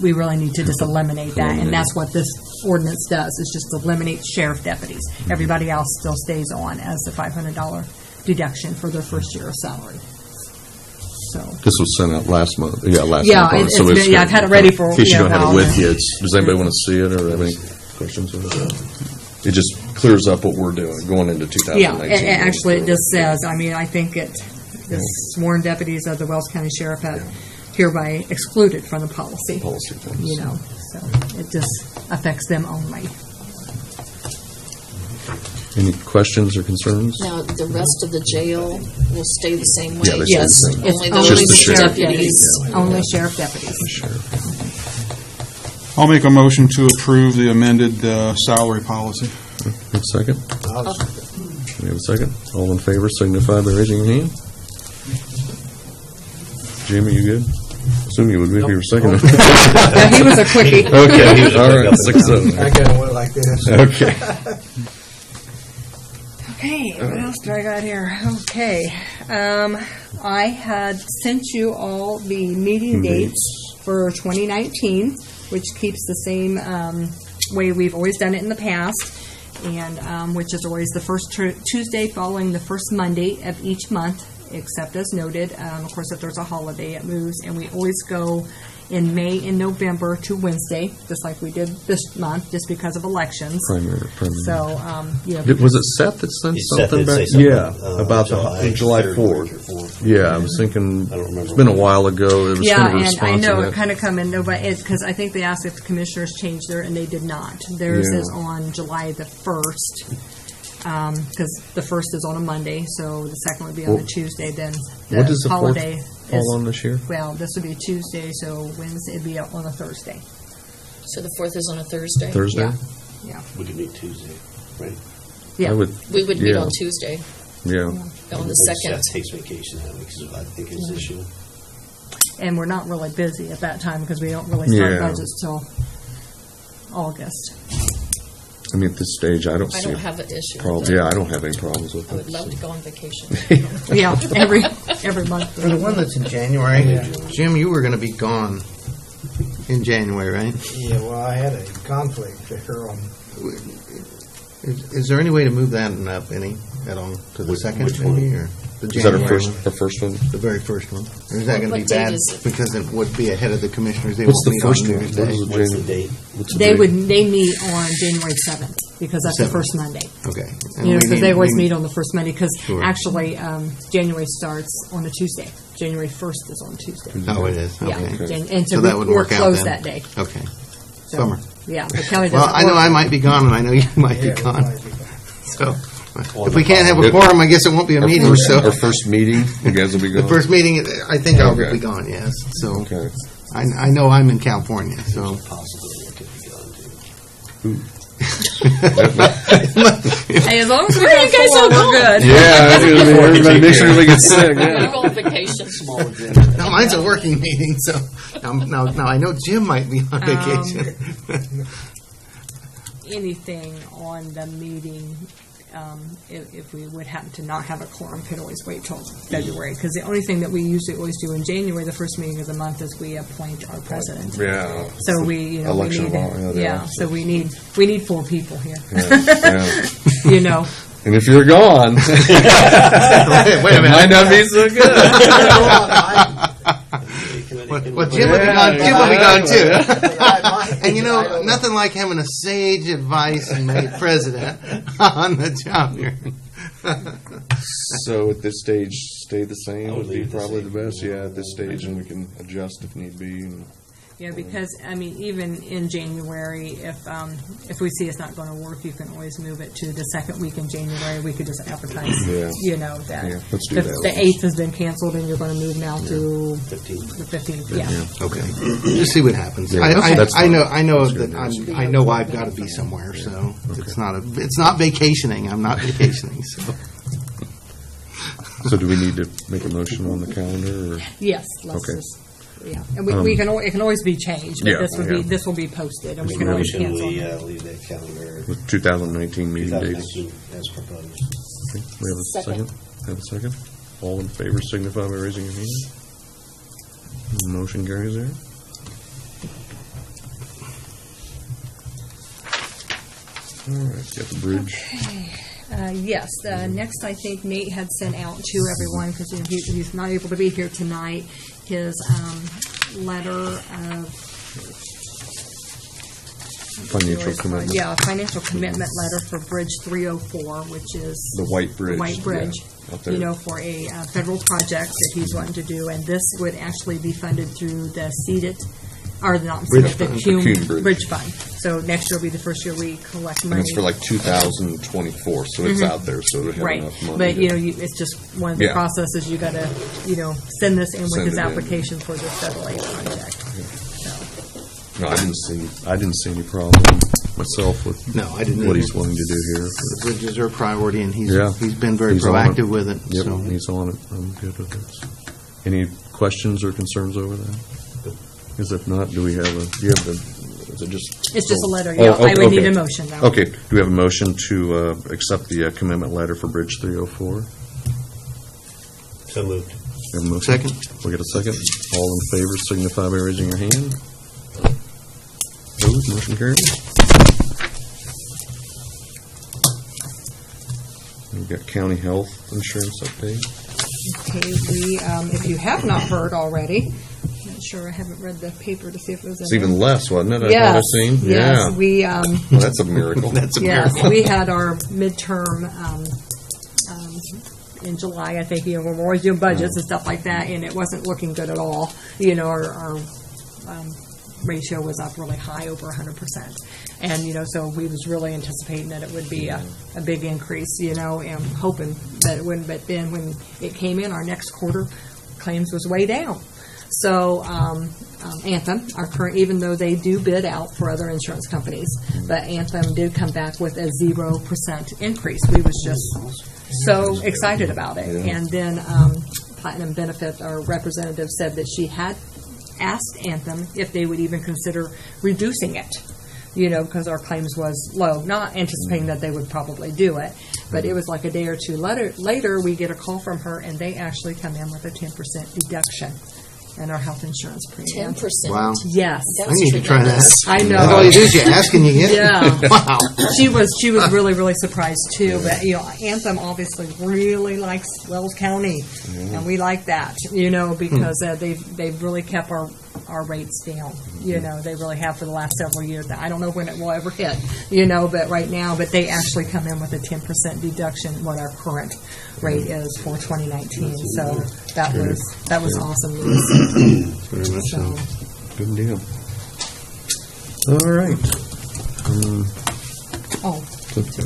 we really need to just eliminate that, and that's what this ordinance does, is just eliminate sheriff deputies. Everybody else still stays on as the $500 deduction for their first year of salary. So. This was sent out last month. Yeah, last Yeah, month. it's been- yeah, I've had it ready for, In case you yeah, don't have a it while with now. you, does anybody want to see it or have any questions with it? It just clears up what we're doing going into 2019. Yeah, and actually, it just says, I mean, I think the sworn deputies of the Wells County Sheriff have hereby excluded from the policy. Policy things. You know, so it just affects them only. Any questions or concerns? Now, the rest of the jail will stay the same way? Yeah, they stay the Yes, same. it's Only only Just the those sheriff. deputies? Only sheriff deputies. Sure. I'll make a motion to approve the amended salary policy. Have a second? We have a second? All in favor signify by raising your hand. Jim, are you good? Assume you would be if you were second. Yeah, he was a quickie. Okay, all right, 6-0. I kind of went like this. Okay. Okay, what else do I got here? Okay, I had sent you all the meeting dates for 2019, which keeps the same way we've always done it in the past. and which is always the first Tuesday following the first Monday of each month, except as noted. Of course, if there's a holiday, it moves, and we always go in May and November to Wednesday, just like we did this month, just because of elections. Primary. So, Was it Seth that sent Seth something did say back? something, Yeah, about July 4th. or 4th. Yeah, I was thinking, I don't remember. it's been a while ago, there was yeah, kind of a and response I know to it that. kind of come in, because I think they asked if the commissioners changed their, and they did not. Theirs Yeah. is on July the 1st, because the 1st is on a Monday, so the second would be on a Well, Tuesday, then What does the holiday fourth fall on this year? Well, this would be Tuesday, so Wednesday would be on a Thursday. So the 4th is on a Thursday? Thursday? Yeah. Yeah. We could meet Tuesday, right? Yeah. I would, We would meet yeah. on Tuesday, Yeah. on the Maybe 2nd. Seth takes vacation that week, is I think his issue. And we're not really busy at that time, because we don't really start Yeah. budgets till August. I mean, at this stage, I don't I see don't a have an issue problem. with it. Yeah, I don't have any problems with I would it. love to go on vacation. Yeah, every month. For the one that's in January, Jim, you were going to be gone in January, right? Yeah, well, I had a conflict there on, Is there any way to move that up any at all to the second, which one? maybe, or the Is that January our first one? the very first one? Or is that going to be What date bad is it? because it would be ahead of the commissioners? They What's won't the meet first on one? New Year's What Day. is it? What's the date? What's the They date? meet on January 7th, because that's the Seventh. first Monday. Okay. And You know, we because need- they always we- meet on the first Monday, because Sure. actually, January starts on a Tuesday. January 1st is on Tuesday. Oh, it is. Yeah, Okay. and so that would we're work out closed then. that day. Okay. So, Bummer. Yeah, the county doesn't Well, I know work. I might be gone, and I know you might yeah, be gone. might be gone. So, if we can't have a quorum, I guess it won't be a meeting. Our So, first meeting, you guys will be the gone? first meeting, I think I will Okay. be gone. Yes. So, Okay. I know I'm in California. So, Possibility I could be gone too. Hey, as long as we Where are have you guys four, all we're going? good. Yeah, everybody make sure everybody gets sick, I'm yeah. going on vacation. Small agenda. now mine's a working meeting. So now I know Jim might be on vacation. Anything on the meeting, if we would happen to not have a quorum, could always wait till February. Because the only thing that we usually always do in January, the first meeting of the month, is we appoint our president. Yeah. So we Election need, law, yeah. so we need 4 people here. Yeah. You know, And if you're gone, Wait a it minute. might not be so good. Well, Jim will be gone. Jim will be gone too. And you know, nothing like having a sage advice and made president on the job here. So at this stage, stay the same I would would be leave it the probably the same. best, yeah, at this stage, and we can adjust if need be. and- yeah, because I mean, even in January, if we see it's not going to work, you can always move it to the second week in January. We could just advertise, Yeah. you know, that Yeah, let's do the, that. the 8th has been canceled, and you're going to move now to 15. the 15th. Yeah. Okay, just see what happens. Yeah, I that's I fine. know That's that good. I know I've got to be somewhere, so it's not vacationing. I'm not vacationing. So So do we need to make a motion on the calendar, or? Yes. Let's Okay. just. Yeah, and we can. It can always be changed, but Yeah, this will be posted, and we Make can a always motion, cancel. we leave that calendar With 2019 meeting dates. 2019 as proposed. Okay, we have a Second. second? Have a second? All in favor signify by raising your hand. Motion carries there. All right, got the bridge. Yes. Next, I think Nate had sent out to everyone, because he's not able to be here tonight, his letter of Financial commitment. Yeah, financial commitment letter for Bridge 304, which is The White Bridge. the White Bridge. yeah, up there. You know, for a federal project that he's wanting to do, and this would actually be funded through the CEDAT, or not Bridge CEDAT, the fund, the CUME CUME Bridge. Bridge Fund. So next year will be the first year we collect money. And it's for like 2024, so it's out there, so we have Right, enough money. but to- you know, it's just one of the Yeah. processes. You got to, send this in with Send his it in. application for this federal aid project. So, No, I didn't see any problem myself with no, I didn't. what either. he's wanting to do here. The bridges are a priority, and he's Yeah. been very He's on proactive it. with it. Yep, So. he's on it. I'm good with it. Any questions or concerns over that? Because if not, do you have is it just? it's just a letter. Oh, Yeah, I would need okay. a motion though. Okay, do we have a motion to accept the commitment letter for Bridge 304? So moved. We have a motion? Second. We get a second? All in favor signify by raising your hand. Opposed, motion carries. We've got county health insurance update. Okay, if you have not heard already, not sure, I haven't read the paper to see if it was in It's even there. less, wasn't it? I Yes, thought I seen. yes, Yeah. we, Well, that's a miracle. yes, we had our midterm, in July, I think, we're always doing budgets and stuff like that, and it wasn't looking good at all. Our ratio was up really high, over 100%. And, so we was really anticipating that it would be a big increase, and hoping that it wouldn't. But then when it came in, our next quarter, claims was way down. So Anthem, our current, even though they do bid out for other insurance companies, but Anthem did come back with a 0% increase. We was just so excited about it. Yeah. And then Platinum Benefit, our representative, said that she had asked Anthem if they would even consider reducing it, because our claims was low. Not anticipating that they would probably do it, but it was like a day or two later, we get a call from her, and they actually come in with a 10% deduction in our health insurance premium. 10%. Wow. Yes. I need to try that. I know. All you do is you ask and you get it. Yeah. Wow. She was really, really surprised too. But Anthem obviously really likes Wells County, and we like that. Because they've really kept our rates down. They really have for the last several years. I don't know when it will ever hit. But right now, they actually come in with a 10% deduction what our current rate is for 2019. So that was awesome news. Very much so. Good deal. All right. Oh,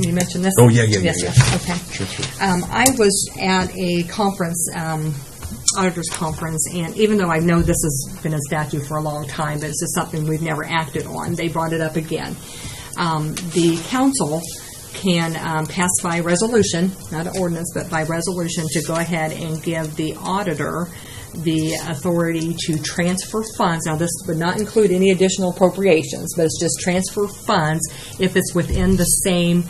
you mentioned this? Oh, yeah. Yes. Okay. Sure. I was at a conference, auditors conference, and even though I know this has been a statute for a long time, but it's just something we've never acted on, they brought it up again. The council can pass by resolution, not an ordinance, but by resolution, to go ahead and give the auditor the authority to transfer funds. Now, this would not include any additional appropriations, but it's just transfer funds if it's within the same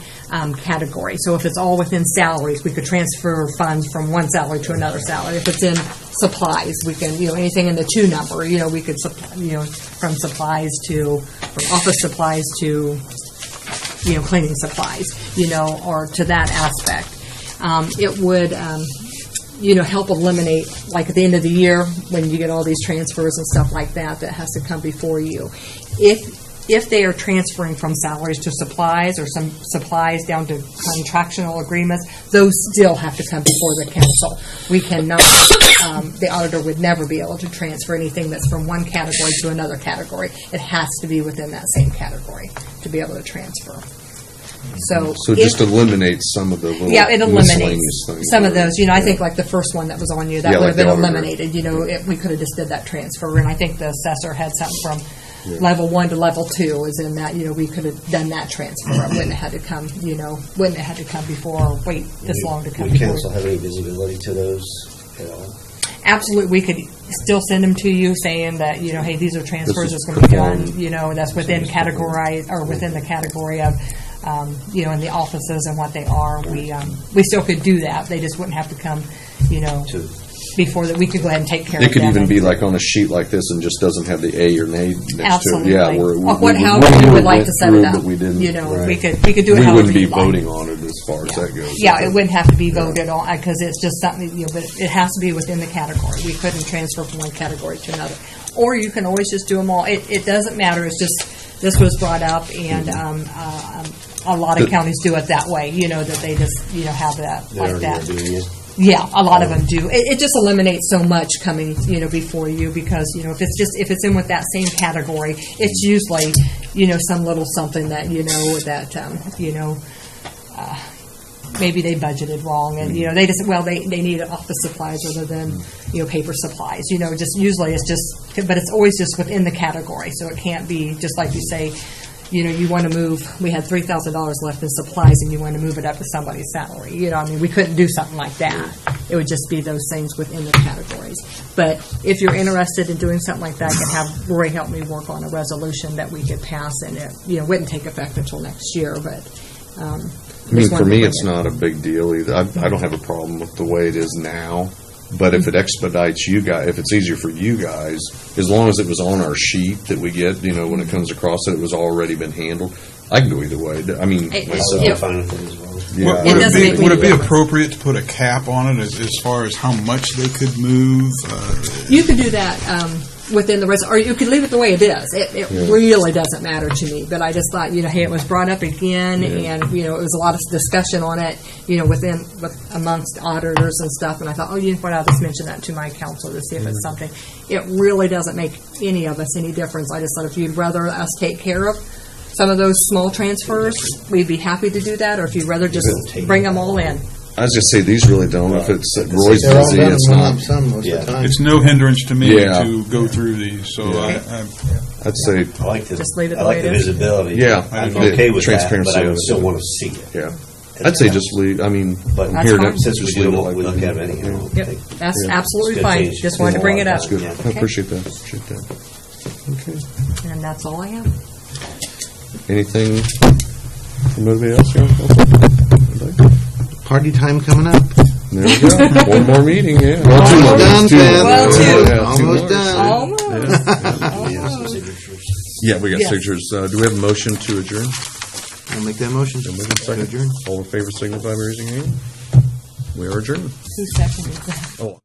category. So if it's all within salaries, we could transfer funds from one salary to another salary. If it's in supplies, we can, anything in the 2 number, we could, from supplies to, from office supplies to, cleaning supplies, or to that aspect. It would, help eliminate, like at the end of the year, when you get all these transfers and stuff like that has to come before you. If they are transferring from salaries to supplies, or some supplies down to contractual agreements, those still have to come before the council. We cannot, the auditor would never be able to transfer anything that's from one category to another category. It has to be within that same category to be able to transfer. So just eliminates some of the little it eliminates miscellaneous things. some of those. I think like the first one that was on you, that Yeah, would like have been the auditor. eliminated. We could have just did that transfer, and I think the assessor had something from level 1 to level 2 was in that. We could have done that transfer. It wouldn't have had to come. Wouldn't have had to come before or wait this long to come. Would council have any visibility to those at all? Absolutely, we could still send them to you saying that, hey, these are transfers that's going to be done, that's within category, or within the category of, in the offices and what they are. We still could do that. They just wouldn't have to come, before that. We could go ahead and take care of It could them. even be like on a sheet like this and just doesn't have the A or nay next Absolutely. to it. Yeah, However you would like to set it through, up. but we didn't. We right. could do it We however wouldn't be you'd like. voting on it as far as that goes. Yeah, it wouldn't have to be voted on, because it's just something, but it has to be within the category. We couldn't transfer from one category to another. Or you can always just do them all. It doesn't matter. It's just, this was brought up, and a lot of counties do it that way, that they just, have that, like that. Yeah, a lot of them do. It just eliminates so much coming, before you, because, if it's in with that same category, it's usually, some little something that, maybe they budgeted wrong, and, they just, they need office supplies rather than, paper supplies, just usually it's just, but it's always just within the category, so it can't be, just like you say, you want to move, we had $3,000 left in supplies and you want to move it up to somebody's salary. We couldn't do something like that. It would just be those things within the categories. But if you're interested in doing something like that, I can have Roy help me work on a resolution that we could pass, and it, wouldn't take effect until next year, but for me, it's not a big deal either. I don't have a problem with the way it is now. But if it expedites you guys, if it's easier for you guys, as long as it was on our sheet that we get, when it comes across it was already been handled, I can go either way. I mean, myself. I'm fine with it as well. Yeah. It doesn't make Would me it be feel- appropriate to put a cap on it as far as how much they could move? You could do that within the rest, or you could leave it the way it is. It really doesn't matter to me. But I just thought, hey, it was brought up again, and it was a lot of discussion on it, amongst auditors and stuff. And I thought, I'll just mention that to my counsel to see if it's something. It really doesn't make any of us any difference. I just thought if you'd rather us take care of some of those small transfers, we'd be happy to do that. Or if you'd rather just bring them all in. I was just say these really don't. If it's Roy's They're all busy, done it's in one not. lump sum most of the time. It's no hindrance to me Yeah. to go through these, so I'd say, I like the, Just leave it I the like way the it is. visibility. Yeah, I'm the okay with that, transparency but I of would it. still want to see it. yeah. I'd say just leave. I mean, I'm That's here fine. to Since we just do leave it what like we look that. at anyhow. Yep, that's Yeah. absolutely It's good fine. change. Just wanted to bring it up. That's good. Yeah. I Okay. appreciate that. Appreciate that. Okay. And that's all I have. Anything from anybody else? Anybody? Party time coming up. There we go. One more meeting, yeah. Well, Almost two more done, meetings, Pat. Well, two. Yeah, two Almost more. done. Almost. Yeah, we got Yes. signatures. Do we have a motion to adjourn? I'll make that motion. Second. Adjourn. All in favor, signify by raising your hand. We are adjourned. Who seconded that? Oh.